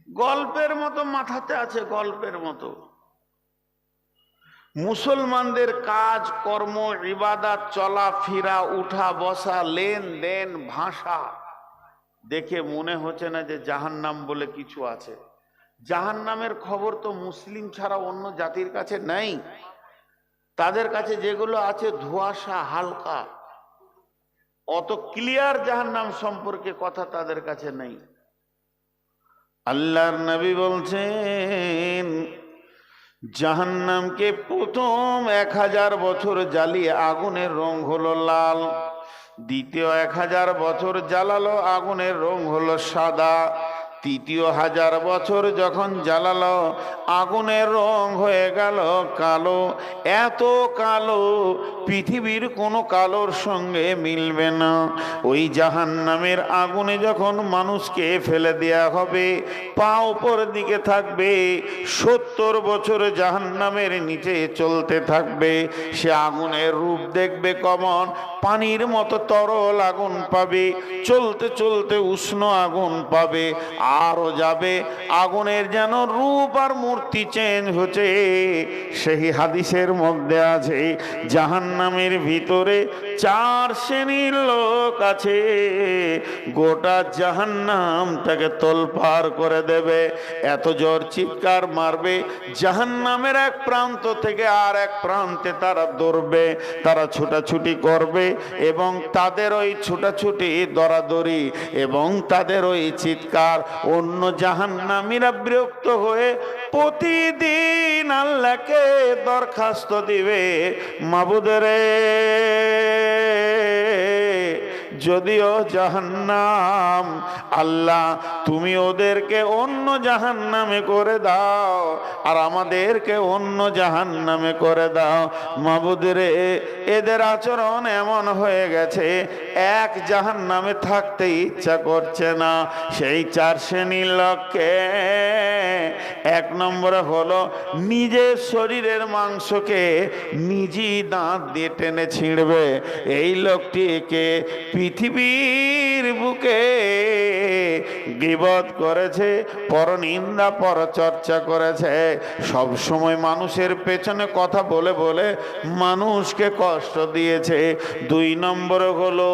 গল্পের মতো মাথাতে আছে, গল্পের মতো। মুসলমানদের কাজ কর্ম, ইবাদত, চলাফেরা, উঠা বসা, লেনদেন, ভাষা দেখে মনে হচ্ছে না যে জাহান্নাম বলে কিছু আছে। জাহান্নামের খবর তো মুসলিম ছাড়া অন্য জাতির কাছে নেই। তাদের কাছে যেগুলো আছে ধোঁয়াশা, হালকা, অত ক্লিয়ার জাহান্নাম সম্পর্কে কথা তাদের কাছে নেই। আল্লাহর নবী বলছেন জাহান্নামকে প্রথম 1000 বছর জ্বালিয়ে আগুনের রং হলো লাল, দ্বিতীয় 1000 বছর জ্বালালো আগুনের রং হলো সাদা, তৃতীয় 1000 বছর যখন জ্বালালো আগুনের রং হয়ে গেল কালো। এত কালো পৃথিবীর কোনো কালোর সঙ্গে মিলবে না। ওই জাহান্নামের আগুনে যখন মানুষকে ফেলে দেয়া হবে, পা উপর দিকে থাকবে, 70 বছর জাহান্নামের নিচে চলতে থাকবে। সে আগুনের রূপ দেখবে কেমন, পানির মতো তরল আগুন পাবে, চলতে চলতে উষ্ণ আগুন পাবে, আরো যাবে, আগুনের যেন রূপ আর মূর্তি চেঞ্জ হচ্ছে। সেই হাদিসের মধ্যে আছে জাহান্নামের ভিতরে 4 শ্রেণীর লোক আছে, গোটা জাহান্নাম তাকে তোলপাড় করে দেবে। এত জোর চিৎকার মারবে, জাহান্নামের এক প্রান্ত থেকে আর এক প্রান্তে তারা দৌড়বে, তারা ছোটাছুটি করবে, এবং তাদের ওই ছোটাছুটি দরাদরি এবং তাদের ওই চিৎকার অন্য জাহান্নামীরা বিরক্ত হয়ে প্রতিদিন আল্লাহকে দরখাস্ত দিবে, মাবুদরে যদিও জাহান্নাম, আল্লাহ তুমি ওদেরকে অন্য জাহান্নামে করে দাও আর আমাদেরকে অন্য জাহান্নামে করে দাও। মাবুদরে এদের আচরণ এমন হয়ে গেছে, এক জাহান্নামে থাকতে ইচ্ছা করছে না। সেই 4 শ্রেণীর লোককে, 1 নম্বরে হলো নিজের শরীরের মাংসকে নিজেই দাঁত দিয়ে টেনে ছিঁড়বে। এই লোকটিকে পৃথিবীর বুকে গীবত করেছে, পরনিন্দা পরচর্চা করেছে, সব সময় মানুষের পেছনে কথা বলে বলে মানুষকে কষ্ট দিয়েছে। 2 নম্বরে হলো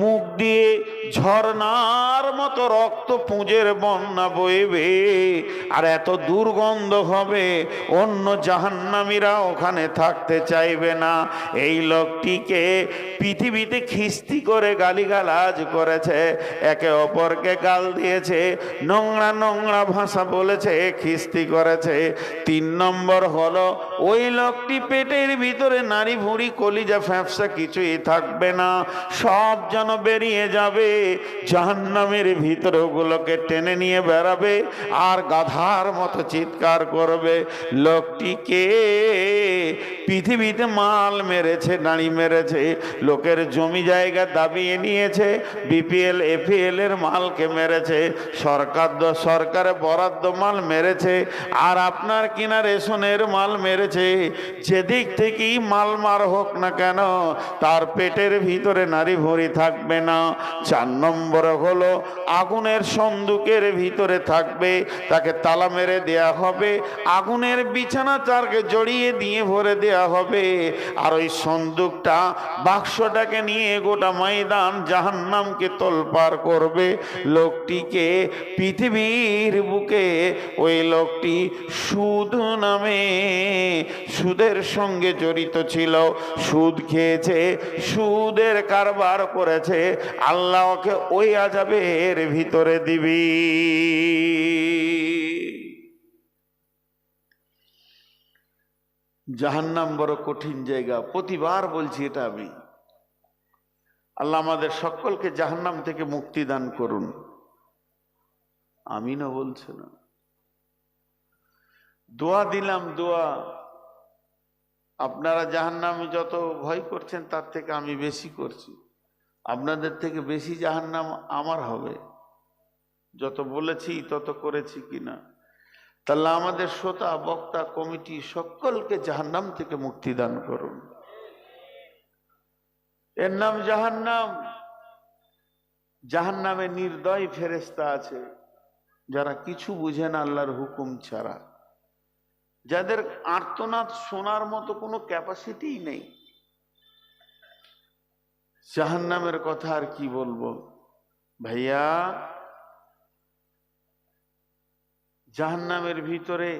মুখ দিয়ে ঝর্ণার মতো রক্ত পুঁজের বন্যা বইবে, আর এত দূর দুর্গন্ধ হবে, অন্য জাহান্নামীরা ওখানে থাকতে চাইবে না। এই লোকটিকে পৃথিবীতে খিস্তি করে গালিগালাজ করেছে, একে অপরকে গাল দিয়েছে, নোংরা নোংরা ভাষা বলেছে, খিস্তি করেছে। 3 নম্বর হলো ওই লোকটি পেটের ভিতরে নারী ভুঁড়ি কলিজা ফ্যাপসা কিছুই থাকবে না, সব যেন বেরিয়ে যাবে, জাহান্নামের ভিতরে ওগুলোকে টেনে নিয়ে বেড়াবে আর গাধার মতো চিৎকার করবে। লোকটিকে পৃথিবীতে মাল মেরেছে, নারী মেরেছে, লোকের জমি জায়গা দাবিয়ে নিয়েছে, বিপিএল এপিএল এর মালকে মেরেছে, সরকারে বরাদ্দ মাল মেরেছে, আর আপনার কিনা রেশনের মাল মেরেছে। যেদিক থেকেই মাল মার হোক না কেন, তার পেটের ভিতরে নারী ভুঁড়ি থাকবে না। 4 নম্বর হলো আগুনের সন্দুকের ভিতরে থাকবে, তাকে তালা মেরে দেয়া হবে, আগুনের বিছানা তারকে জড়িয়ে দিয়ে ভরে দেয়া হবে, আর ওই সন্দুকটা বাক্সটাকে নিয়ে গোটা ময়দান জাহান্নামকে তোলপাড় করবে। লোকটিকে পৃথিবীর বুকে ওই লোকটি সুদ নামে সুদের সঙ্গে জড়িত ছিল, সুদ খেয়েছে, সুদের কারবার করেছে, আল্লাহ ওকে ওই আযাবের ভিতরে দিবি। জাহান্নাম বড় কঠিন জায়গা, প্রতিবার বলছি এটা আমি। আল্লাহ আমাদের সকলকে জাহান্নাম থেকে মুক্তি দান করুন, আমিনও বলছে না। দোয়া দিলাম, দোয়া। আপনারা জাহান্নামে যত ভয় করছেন তার থেকে আমি বেশি করছি, আপনাদের থেকে বেশি জাহান্নাম আমার হবে, যত বলেছি তত করেছি কিনা। তাহলে আমাদের শ্রোতা বক্তা কমিটি সকলকে জাহান্নাম থেকে মুক্তি দান করুন। এর নাম জাহান্নাম। জাহান্নামে নির্দয় ফেরেশতা আছে, যারা কিছু বুঝে না আল্লাহর হুকুম ছাড়া, যাদের আর্তনাদ শোনার মতো কোনো ক্যাপাসিটিই নেই। জাহান্নামের কথা আর কি বলবো ভাইয়া। জাহান্নামের ভিতরে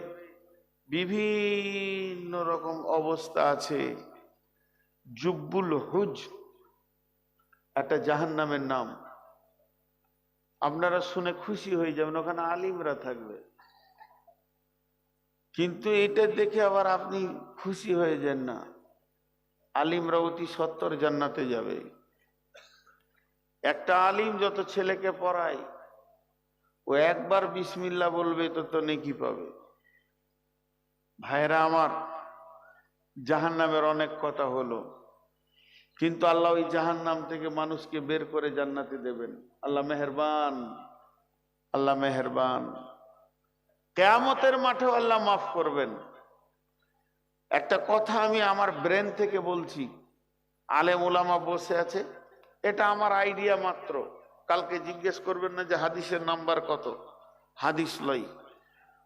বিভিন্ন রকম অবস্থা আছে। জুব্বুল হুজ একটা জাহান্নামের নাম, আপনারা শুনে খুশি হয়ে যাবেন, ওখানে আলিমরা থাকবে। কিন্তু এটা দেখে আবার আপনি খুশি হয়ে যান না, আলিমরা অতি সত্বর জান্নাতে যাবে। একটা আলিম যত ছেলেকে পড়ায়, ও একবার বিসমিল্লাহ বলবে তো নেকি পাবে। ভাইরা আমার, জাহান্নামের অনেক কথা হলো, কিন্তু আল্লাহ ওই জাহান্নাম থেকে মানুষকে বের করে জান্নাতে দেবেন। আল্লাহ মেহেরবান, আল্লাহ মেহেরবান। কিয়ামতের মাঠেও আল্লাহ মাফ করবেন। একটা কথা আমি আমার ব্রেন থেকে বলছি, আলেম ওলামা বসে আছে, এটা আমার আইডিয়া মাত্র, কালকে জিজ্ঞেস করবেন না যে হাদিসের নাম্বার কত। হাদিস লই,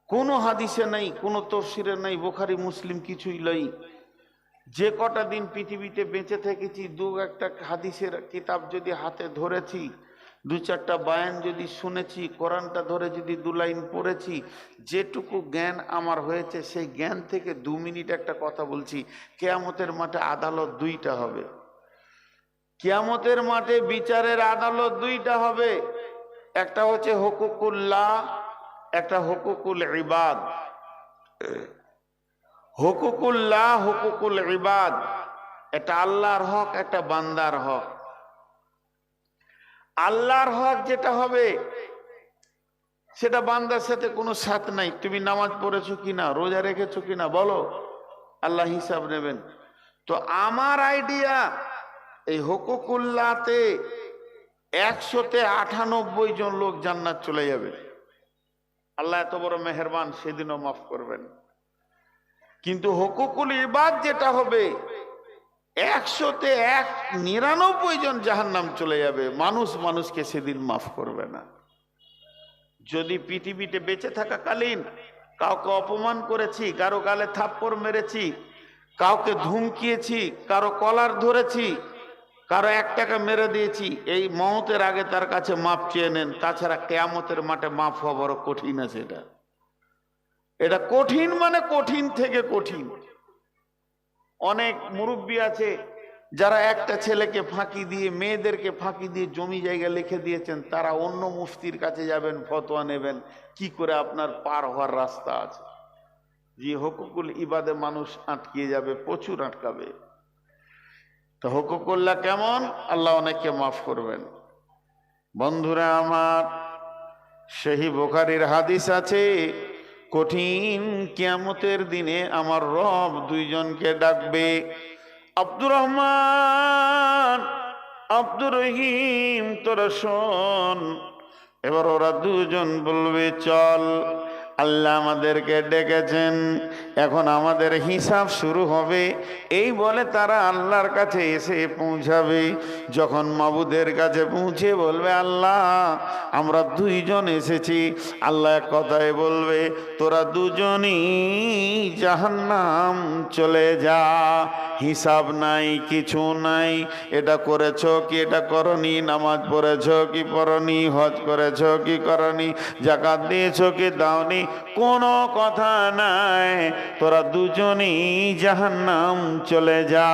কোনো হাদিসে নাই, কোনো তফসিরে নাই, বুখারী মুসলিম কিছুই লই। যে কটা দিন পৃথিবীতে বেঁচে থেকেছি, দু একটা হাদিসের কিতাব যদি হাতে ধরেছি, 2-4টা বায়ান যদি শুনেছি, কোরআনটা ধরে যদি 2 লাইন পড়েছি, যেটুকু জ্ঞান আমার হয়েছে সেই জ্ঞান থেকে 2 মিনিট একটা কথা বলছি। কিয়ামতের মাঠে আদালত 2টা হবে। কিয়ামতের মাঠে বিচারের আদালত 2টা হবে, একটা হচ্ছে হুকুকুল্লাহ, একটা হুকুকুল ইবাদ। হুকুকুল্লাহ, হুকুকুল ইবাদ, এটা আল্লাহর হক, একটা বান্দার হক। আল্লাহর হক যেটা হবে সেটা বান্দার সাথে কোনো সাথ নাই। তুমি নামাজ পড়েছো কিনা, রোজা রেখেছো কিনা বলো, আল্লাহ হিসাব নেবেন। তো আমার আইডিয়া, এই হুকুকুল্লাহতে 100-তে 98 জন লোক জান্নাত চলে যাবে। আল্লাহ এত বড় মেহেরবান, সেদিনও মাফ করবেন। কিন্তু হুকুকুল ইবাদ যেটা হবে, 100-তে 99 জন জাহান্নাম চলে যাবে। মানুষ মানুষকে সেদিন মাফ করবে না। যদি পৃথিবীতে বেঁচে থাকাকালীন কাউকে অপমান করেছি, কারো গালে থাপ্পড় মেরেছি, কাউকে ধুমকিয়েছি, কারো কলার ধরেছি, কারো 1 টাকা মেরে দিয়েছি, এই মওতের আগে তার কাছে মাপ চেয়ে নেন। তাছাড়া কিয়ামতের মাঠে মাফ হওয়া বড় কঠিন আছে। এটা এটা কঠিন মানে কঠিন থেকে কঠিন। অনেক মুরব্বী আছে যারা একটা ছেলেকে ফাঁকি দিয়ে, মেয়েদেরকে ফাঁকি দিয়ে জমি জায়গা লিখে দিয়েছেন, তারা অন্য মুফতির কাছে যাবেন, ফতোয়া নেবেন কি করে আপনার পার হওয়ার রাস্তা আছে। যে হুকুকুল ইবাদে মানুষ আটকিয়ে যাবে, প্রচুর আটকাবে। তো হুকুকুল্লাহ কেমন, আল্লাহ অনেককে মাফ করবেন। বন্ধুরা আমার, সেই বুখারীর হাদিস আছে, কঠিন কিয়ামতের দিনে আমার রব দুইজনকে ডাকবে, আব্দুর রহমান, আব্দুর রহিম, তোরা শোন। এবার ওরা দুজন বলবে, চল, আল্লাহ আমাদেরকে ডেকেছেন, এখন আমাদের হিসাব শুরু হবে। এই বলে তারা আল্লাহর কাছে এসে পৌঁছাবে। যখন মাবুদের কাছে পৌঁছে বলবে, আল্লাহ আমরা দুইজন এসেছি। আল্লাহ এক কথায় বলবে, তোরা দুজনই জাহান্নাম চলে যা, হিসাব নাই, কিছু নাই। এটা করেছ কি এটা করনি, নামাজ পড়েছ কি পড়নি, হজ করেছ কি করনি, যাকাত দিয়েছ কি দাওনি, কোনো কথা নাই, তোরা দুজনই জাহান্নাম চলে যা।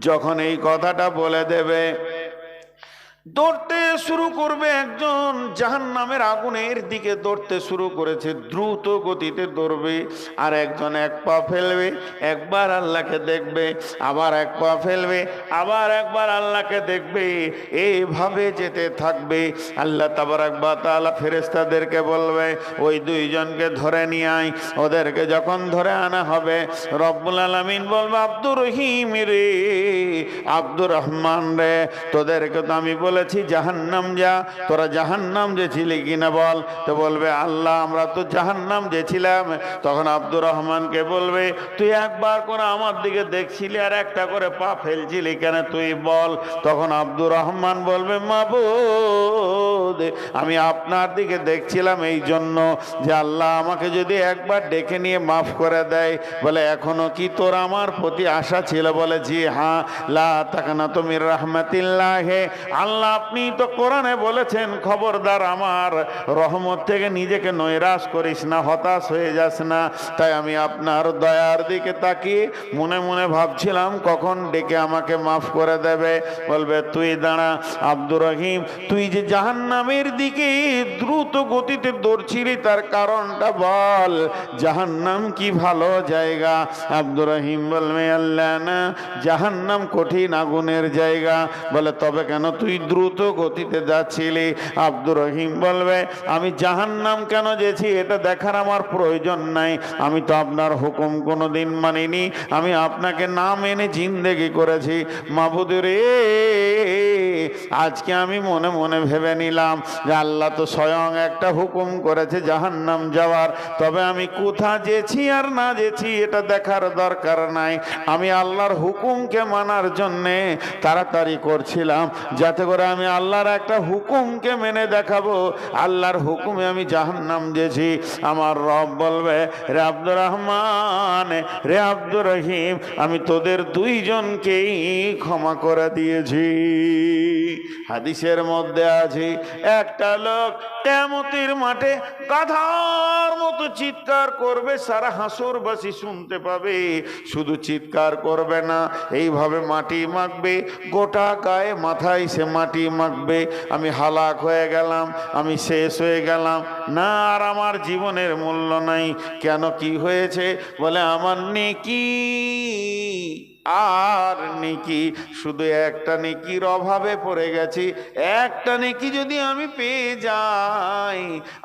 যখন এই কথাটা বলে দেবে, দৌড়তে শুরু করবে একজন, জাহান্নামের আগুনের দিকে দৌড়তে শুরু করেছে, দ্রুত গতিতে দৌড়বে। আর একজন এক পা ফেলবে, একবার আল্লাহকে দেখবে, আবার এক পা ফেলবে, আবার একবার আল্লাহকে দেখবে, এইভাবে যেতে থাকবে। আল্লাহ তাবারাক ওয়া তাআলা ফেরেশতাদেরকে বলবে, ওই দুইজনকে ধরে নিয়ে আয়। ওদেরকে যখন ধরে আনা হবে, রব্বুল আলামিন বলবে, আব্দুর রহিম রে, আব্দুর রহমান রে, তোদেরকে তো আমি বলেছি জাহান্নাম যা, তোরা জাহান্নাম যেছিলি কিনা বল। তো বলবে, আল্লাহ আমরা তো জাহান্নাম যেছিলাম। তখন আব্দুর রহমানকে বলবে, তুই একবার করে আমার দিকে দেখছিলি আর একটা করে পা ফেলছিলি কেন, তুই বল। তখন আব্দুর রহমান বলবে, মাবুদ আমি আপনার দিকে দেখছিলাম এই জন্য যে আল্লাহ আমাকে যদি একবার ডেকে নিয়ে মাফ করে দেয়। বলে, এখনো কি তোর আমার প্রতি আশা ছিল? বলে, জি হ্যাঁ। লা তাকনাতু মির রাহমাতিল্লাহ, আল্লাহ আপনি তো কোরআনে বলেছেন, খবরদার আমার রহমত থেকে নিজেকে নৈরাশ করিস না, হতাশ হয়ে যাস না। তাই আমি আপনার দয়ার দিকে তাকিয়ে মনে মনে ভাবছিলাম কখন ডেকে আমাকে মাফ করে দেবে। বলবে, তুই দাঁড়া আব্দুর রহিম, তুই যে জাহান্নামের দিকে দ্রুত গতিতে দৌড়ছিলি তার কারণটা বল, জাহান্নাম কি ভালো জায়গা? আব্দুর রহিম বলবে, আল্লাহ না, জাহান্নাম কঠিন আগুনের জায়গা। বলে, তবে কেন তুই দ্রুত গতিতে যাচ্ছিলি? আব্দুর রহিম বলবে, আমি জাহান্নাম কেন যেছি এটা দেখার আমার প্রয়োজন নাই, আমি তো আপনার হুকুম কোনোদিন মানিনি, আমি আপনাকে না মেনে জিন্দেগি করেছি। মাবুদ রে, আজকে আমি মনে মনে ভেবে নিলাম যে আল্লাহ তো স্বয়ং একটা হুকুম করেছে জাহান্নাম যাওয়ার, তবে আমি কোথা যেছি আর না যেছি এটা দেখার দরকার নাই। আমি আল্লাহর হুকুমকে মানার জন্যে তাড়াতাড়ি করছিলাম, যাতে করে আমি আল্লাহর একটা হুকুমকে মেনে দেখাবো। আল্লাহর হুকুমে আমি জাহান্নাম যেছি। আমার রব বলবে, রে আব্দুর রহমান, রে আব্দুর রহিম, আমি তোদের দুইজনকেই ক্ষমা করে দিয়েছি। হাদিসের মধ্যে আছে, একটা লোক কিয়ামতের মাঠে গাধার মতো চিৎকার করবে, সারা হাসরবাসী শুনতে পাবে। শুধু চিৎকার করবে না, এইভাবে মাটি মাখবে, গোটা গায়ে মাথায় সে মাটি মাখবে। আমি হালাক হয়ে গেলাম, আমি শেষ হয়ে গেলাম, না আর আমার জীবনের মূল্য নাই। কেন, কি হয়েছে? বলে, আমার নেকি আর নেকি, শুধু একটা নেকির অভাবে পড়ে গেছি। একটা নেকি যদি আমি পেয়ে যাই,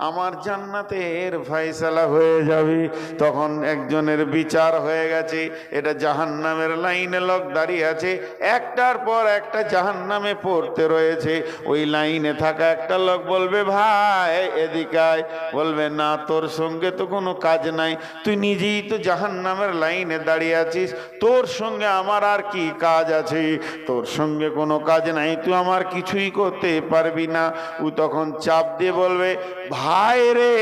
আমার জান্নাতের ফয়সালা হয়ে যাবে। তখন একজনের বিচার হয়ে গেছে, এটা জাহান্নামের লাইনে লোক দাঁড়িয়ে আছে, একটার পর একটা জাহান্নামে পড়তে রয়েছে। ওই লাইনে থাকা একটা লোক বলবে, ভাই এদিকে আয়। বলবে, না, তোর সঙ্গে তো কোনো কাজ নাই, তুই নিজেই তো জাহান্নামের লাইনে দাঁড়িয়ে আছিস, তোর সঙ্গে আমার আর কি কাজ আছে? তোর সঙ্গে কোনো কাজ নাই, তুই আমার কিছুই করতে পারবি না। ও তখন চাপ দিয়ে বলবে, ভাই রে,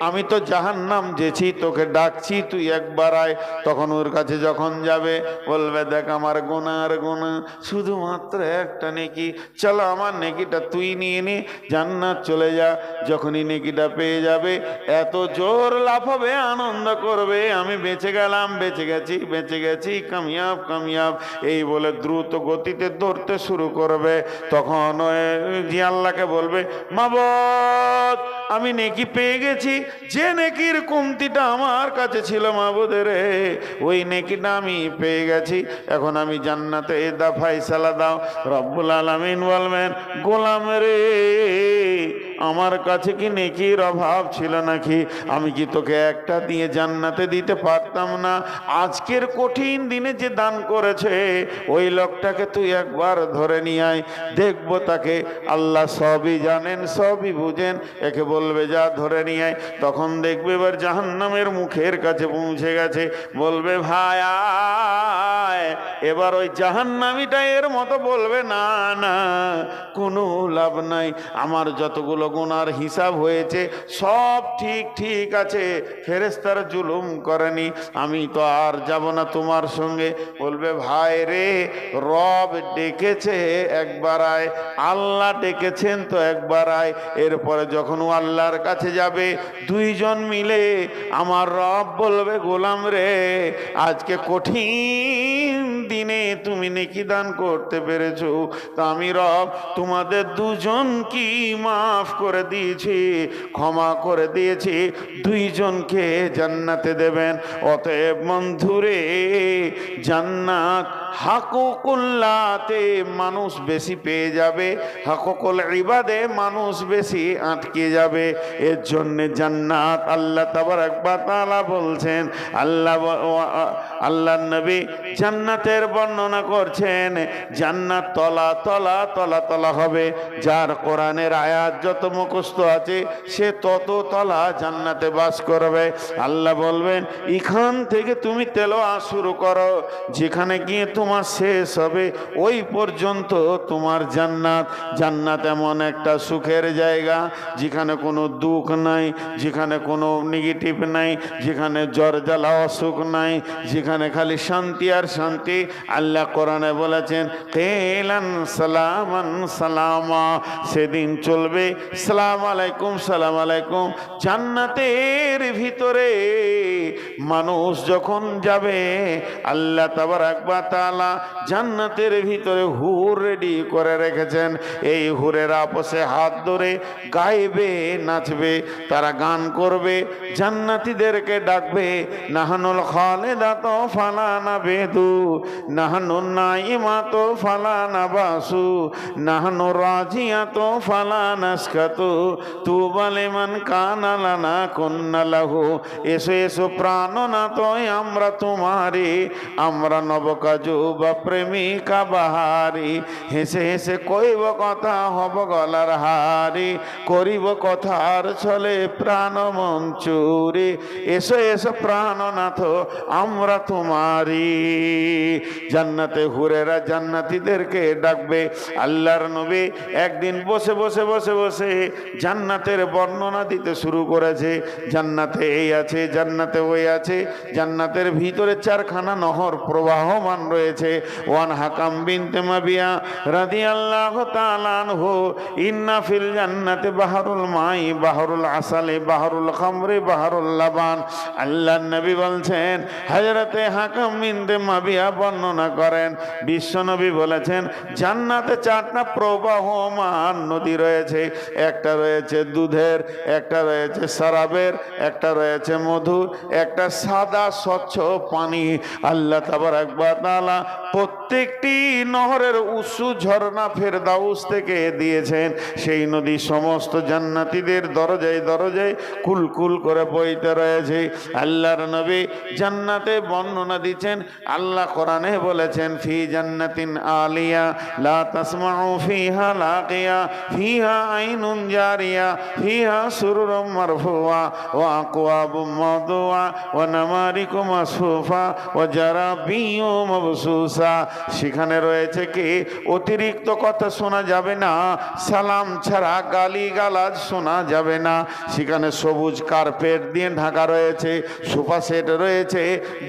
আমি তো জাহান্নাম যেছি, তোকে ডাকছি, তুই একবার আয়। তখন ওর কাছে যখন যাবে বলবে, দেখ আমার গুনার গুনাহ শুধুমাত্র একটা নেকি, চলো আমার নেকিটা তুই নিয়ে নে, জান্নাত চলে যা। যখনই নেকিটা পেয়ে যাবে এত জোর লাফাবে, আনন্দ করবে, আমি বেঁচে গেলাম, বেঁচে গেছি, বেঁচে গেছি, কামিয়াব কামিয়াব, এই বলে দ্রুত গতিতে দৌড়তে শুরু করবে। তখন জি আল্লাহকে বলবে, মাবুদ আমি নেকি পেয়ে গেছি, যে নেকির কমতিটা আমার কাছে ছিল মাবুদ রে, ওই নেকিটা আমি পেয়ে গেছি, এখন আমি জান্নাতে দা ফায়সালা দাও। রব্বুল আলামিন বলবেন, গোলাম রে আমার কাছে কি নেকির অভাব ছিল নাকি? আমি কি তোকে একটা দিয়ে জান্নাতে দিতে পারতাম না? আজকের কঠিন দিনে যে দান করেছে ওই লোকটাকে তুই একবার ধরে নিয়ে আয়, দেখবো তাকে। আল্লাহ সবই জানেন, সবই বুঝেন, একে বলবে যা ধরে নিয়ে আয়। তখন দেখবে এবার জাহান্নামের মুখের কাছে পৌঁছে গেছে, বলবে ভাই আয়। এবার ওই জাহান্নামীটা এর মতো বলবে, না না কোনো লাভ নাই, আমার যতগুলো গুনার হিসাব হয়েছে সব ঠিক ঠিক আছে, ফেরেশতারা জুলুম করেনি, আমি তো আর যাব না তোমার সঙ্গে। বলবে ভাই রে, রব ডেকেছে একবার আয়, আল্লাহ ডেকেছেন তো একবার আয়। এরপরে যখন ও আল্লাহর কাছে যাবে দুইজন মিলে আমার রব বলবে, গোলাম রে আজকে কঠিন দিনে তুমি নেকি দান করতে পেরেছো, তা আমি রব তোমাদের দুজন কি মাফ করে দিয়েছি, ক্ষমা করে দিয়েছি, দুইজনকে জান্নাতে দেবেন। অতএব বন্ধুরে, জান্নাত হাকুকুল্লাতে মানুষ বেশি পেয়ে যাবে, হাকুকুল ইবাদে মানুষ বেশি আটকে যাবে। এর জন্য জান্নাত আল্লাহ তাবারক ওয়া তাআলা বলছেন, আল্লাহ নবী জান্নাতের বর্ণনা করছেন, জান্নাত তলা তলা তলা তলা হবে, যার কোরআনের আয়াত যত মুখস্থ আছে সে তত তলা জান্নাতে বাস করবে। আল্লাহ বলবেন, এখান থেকে তুমি তেলাওয়াত শুরু করো, যেখানে গিয়ে তোমার শেষ হবে ওই পর্যন্ত তোমার জান্নাত। জান্নাত এমন একটা সুখের জায়গা যেখানে কোনো দুঃখ নাই, যেখানে কোনো নেগেটিভ নাই, যেখানে জ্বর জ্বালা অসুখ নাই, যেখানে খালি শান্তি আর শান্তি। আল্লাহ কোরআনে বলেছেন, কেলান সালামান সালামা, সেদিন চলবে সালাম আলাইকুম সালাম আলাইকুম। জান্নাতের ভিতরে মানুষ যখন যাবে, আল্লাহ তাবারক ওয়া তাআলা জান্নাতের ভিতরে হুর রেডি করে রেখেছেন। এই হুরের আপসে হাত ধরে গাইবে, নাচবে, তারা গান করবে, জান্নাতীদেরকে ডাকবে, নাহানুল খালিদাতু ফালা নাবেদু, নাহানু নাইমাতু ফালা নাবাসু, নাহানু রাজিয়াতু ফালা নাসকাতু, তুবা লিমান কানা লানা কুন্না লাহু। এসো এসো প্রাণনাথ আমরা তোমারি, আমরা নবকাজু বা প্রেমিকা বাহারি, হেসে হেসে কইব কথা হব গলার হারি, করিব কথার ছলে প্রাণ মন চুরি, এসো এসো প্রাণনাথ আমরা তোমারি। জান্নাতে হুরেরা জান্নাতীদেরকে ডাকবে। আল্লাহর নবী একদিন বসে বসে বসে বসে জান্নাতের বর্ণনা দিতে শুরু করেছে। জান্নাতে এই আছে, জান্নাতে ওই আছে, জান্নাতের ভিতরে চারখানা নহর প্রবাহমান রয়েছে। ওয়ান হাকাম বিনতে মাবিয়া রাদিয়াল্লাহু তাআলা আনহু, ইন্না ফিল জান্নাতি বাহরুল মাই বাহরুল আসালে বাহরুল খামরে বাহরুল লাবান। আল্লাহ নবী বলছেন, হযরতে হাকাম বিনতে মাবিয়া বর্ণনা করেন, বিশ্ব নবী বলেছেন, জান্নাতে চারটা প্রবাহমান নদী রয়েছে। একটা রয়েছে দুধের, একটা রয়েছে শরাবের, একটা রয়েছে মধুর, একটা সাদা স্বচ্ছ পানি। আল্লাহ তাবারক ওয়া তাআলা প্রত্যেকটি নহরের উৎস ঝর্ণা ফেরদাউস থেকে দিয়েছেন। সেই নদী সমস্ত জান্নাতীদের দরজায় দরজায় কুলকুল করে বইতে রয়েছে। আল্লাহর নবী জান্নাতে বর্ণনা দিচ্ছেন, আল্লাহ কোরআনে বলেছেন, ফি জান্নাতিন আলিয়া লা তাসমাউ ফিহা লাকিয়া ফিহা আইনুন জারিয়া ফিহা সুরুরুম মারফুয়া ওয়া আকওয়াবুম মাওদুয়া ওয়া নামারিকু মাসফুফা ওয়া জারাবিয়্যু মাবসুসা খুসুসা, সেখানে রয়েছে কি অতিরিক্ত কথা শোনা যাবে না, সালাম ছাড়া গালিগালাজ শোনা যাবে না। সেখানে সবুজ কার্পেট দিয়ে ঢাকা রয়েছে, সোফা সেট রয়েছে,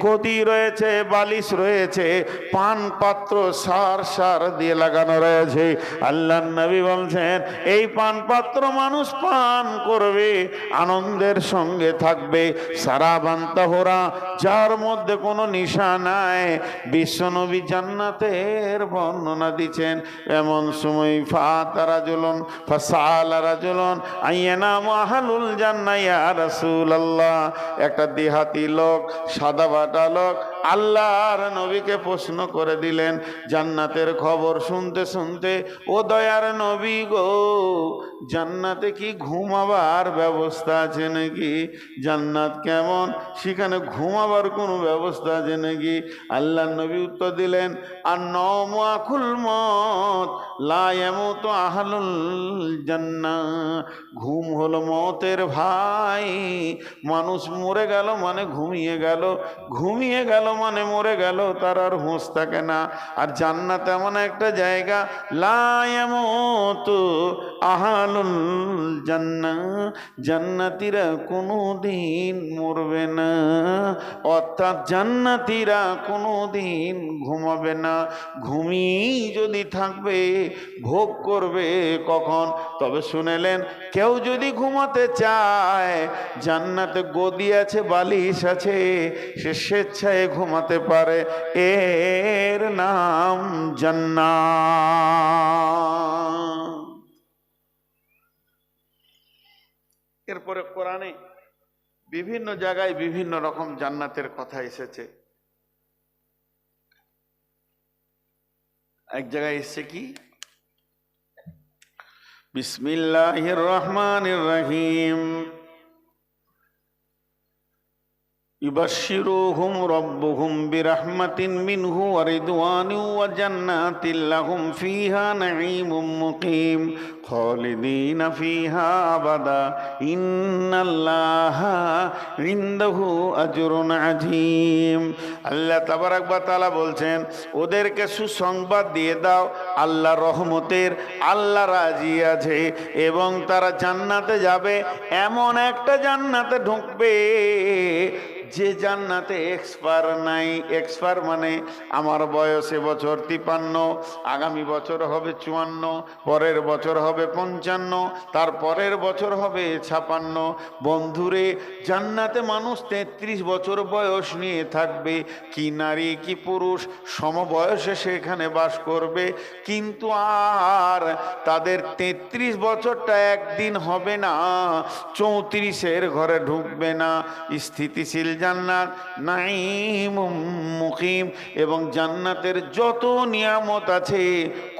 গদি রয়েছে, বালিশ রয়েছে, পান পাত্র সার সার দিয়ে লাগানো রয়েছে। আল্লাহর নবী বলছেন এই পান পাত্র মানুষ পান করবে, আনন্দের সঙ্গে থাকবে। সারাবান তাহরা, যার মধ্যে কোনো নিশা নাই। বিশ্বনবী জান্নাতের বর্ণনা দিচ্ছেন, এমন সময় ফাতারাজুলুন ফাসালারাজুলুন আইয়ানা আহলুল জান্নাহ ইয়া রাসূলুল্লাহ, একটা দেহাতি লোক, সাদাবাটা লোক আল্লাহর নবীকে প্রশ্ন করে দিলেন জান্নাতের খবর শুনতে শুনতে, ও দয়ার নবী গো, জান্নাতে কি ঘুমাবার ব্যবস্থা আছে নাকি? জান্নাত কেমন, সেখানে ঘুমাবার কোনো ব্যবস্থা আছে নাকি? আল্লাহর নবী উত্তর দিলেন, আর নওমু আখুল মত লা ইয়ামুতু আহলুল জান্নাহ, ঘুম হলো মতের ভাই। মানুষ মরে গেল মানে ঘুমিয়ে গেল, ঘুমিয়ে গেল মানে মরে গেল, তার আর হুঁশ থাকে না। আর জান্নাত এমন একটা জায়গা, লা ইয়ামুতু আহলুল জান্নাহ, জান্নাতীরা কোনোদিন মরবে না, অর্থাৎ জান্নাতীরা কোনোদিন ঘুমাবে না। ঘুমিয়ে যদি থাকবে, ভোগ করবে কখন? তবে শুনেলেন, কেউ যদি ঘুমাতে চায়, জান্নাতে গদি আছে, বালিশ আছে, সে স্বেচ্ছায় ঘুমাতে পারে, এর নাম জান্নাত। এরপরে কোরআনে বিভিন্ন জায়গায় বিভিন্ন রকম জান্নাতের কথা এসেছে। এক জায়গায় এসেছে কি, বিসমিল্লাহির রহমানির রহিম, ইউবাশশিরুহুম রাব্বুহুম বিরহমাতিন মিনহু ওয়া রিদওয়ানিন ওয়া জান্নাতিন লাহুম ফিহা নাঈমুম মুকিম খালিদিনা ফিহা আবাদা ইন্নাল্লাহা ইনদাহু আজরুন আযীম। আল্লাহ তাবারক ওয়া তাআলা বলছেন, ওদেরকে সুসংবাদ দিয়ে দাও আল্লাহ রহমতের, আল্লাহ রাজি আছে এবং তারা জান্নাতে যাবে। এমন একটা জান্নাতে ঢুকবে যে জান্নাতে এক্সপায়ার নাই। এক্সপায়ার মানে আমার বয়স এবছর 53, আগামী বছর হবে 54, পরের বছর হবে 55, তার পরের বছর হবে 56। বন্ধুরে, জান্নাতে মানুষ 33 বছর বয়স নিয়ে থাকবে, কি নারী কি পুরুষ সমবয়সে সেখানে বাস করবে। কিন্তু আর তাদের 33 বছরটা একদিন হবে না, 34-এর ঘরে ঢুকবে না। স্থিতিশীল জান্নাত, নাঈমুম মুকিম, এবং জান্নাতের যত নিয়ামত আছে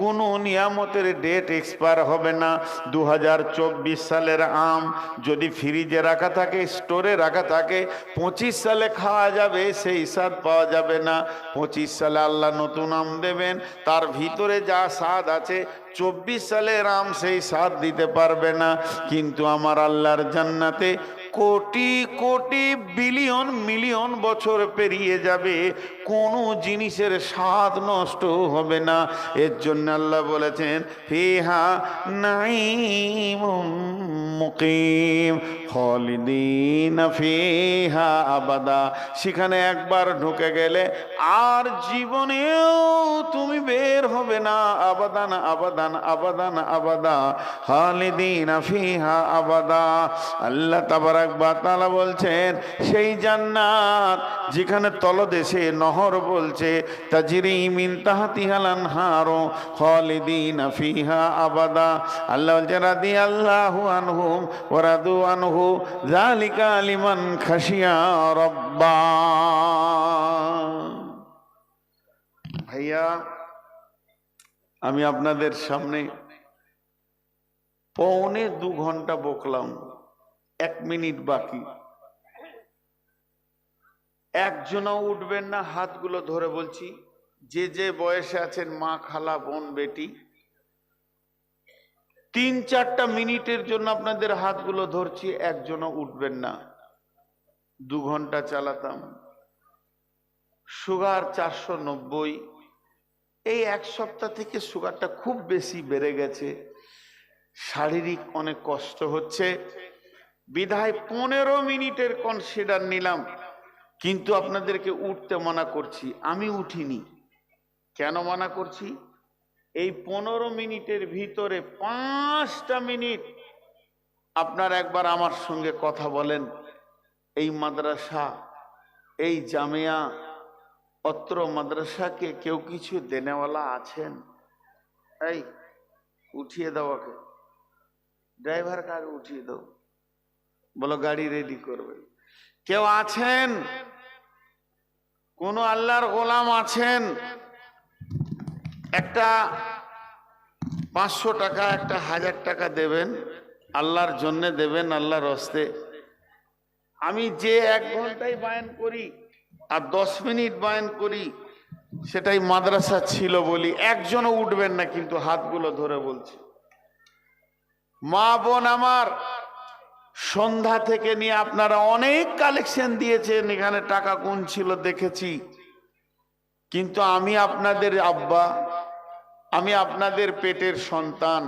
কোনো নিয়ামতের ডেট এক্সপায়ার হবে না। 2024 সালের আম যদি ফ্রিজে রাখা থাকে, স্টোরে রাখা থাকে, 25 সালে খাওয়া যাবে, সেই স্বাদ পাওয়া যাবে না। 25 সালে আল্লাহ নতুন আম দেবেন, তার ভিতরে যা স্বাদ আছে 24 সালের আম সেই স্বাদ দিতে পারবে না। কিন্তু আমার আল্লাহর জান্নাতে কোটি কোটি বিলিয়ন মিলিয়ন বছর পেরিয়ে যাবে, কোনো জিনিসের স্বাদ নষ্ট হবে না। এর জন্য আল্লাহ বলেছেন, ফিহা নাঈমুম মুকিম খালিদিনা ফিহা আবাদা, সেখানে একবার ঢুকে গেলে আর জীবনেও তুমি বের হবে না। আবাদান আবাদান আবাদান আবাদা খালিদিনা ফিহা আবাদা। আল্লাহ তাবারক ওয়া তাআলা বলছেন, সেই জান্নাত যেখানে তলদেশে নহর বলছে, তাজরি মিন তাহতিহাল আনহারু খালিদিনা ফিহা আবাদা। আল্লাহ বলছেন, রাদিয়াল্লাহু আনহুম ওয়া রাদু আনহু যালিকা লিমান খাশিয়া রাব্বা। ভাইয়া, আমি আপনাদের সামনে 2.25 ঘন্টা বকলাম, 1 মিনিট বাকি। একজনও উঠবেন না, হাতগুলো ধরে বলছি, যে যে বয়সে আছেন, মা খালা বোন বেটি, 3-4টা মিনিটের জন্য আপনাদের হাতগুলো ধরছি, একজনও উঠবেন না। 2 ঘন্টা চালাতাম। সুগার 490। এই এক সপ্তাহ থেকে সুগারটা খুব বেশি বেড়ে গেছে, শারীরিক অনেক কষ্ট হচ্ছে, বিধায় 15 মিনিটের কনসিডার নিলাম, কিন্তু আপনাদেরকে উঠতে মানা করছি। আমি উঠিনি। কেন মানা করছি? এই 15 মিনিটের ভিতরে 5টা মিনিট আপনার একবার আমার সঙ্গে কথা বলেন। এই মাদ্রাসা, এই জামিয়া, অত্র মাদ্রাসাকে কেউ কিছু দেনেওয়ালা আছেন? এই উঠিয়ে দাও, ওকে ড্রাইভার কার উঠিয়ে দাও, বলো গাড়ি রেডি করবে। কেউ আছেন? কোন আল্লাহর গোলাম আছেন? একটা 500 টাকা, একটা 1000 টাকা দেবেন, আল্লাহর জন্য দেবেন, আল্লাহর হস্তে। আমি যে 1 ঘন্টায় বয়ান করি আর 10 মিনিট বয়ান করি, সেটাই মাদ্রাসা ছিল বলি। একজনও উঠবেন না, কিন্তু হাতগুলো ধরে বলছি। মা বোন আমার, সন্ধ্যা থেকে নিয়ে আপনারা অনেক কালেকশন দিয়েছেন, এখানে টাকা কোন ছিল দেখেছি, কিন্তু আমি আপনাদের আব্বা, আমি আপনাদের পেটের সন্তান।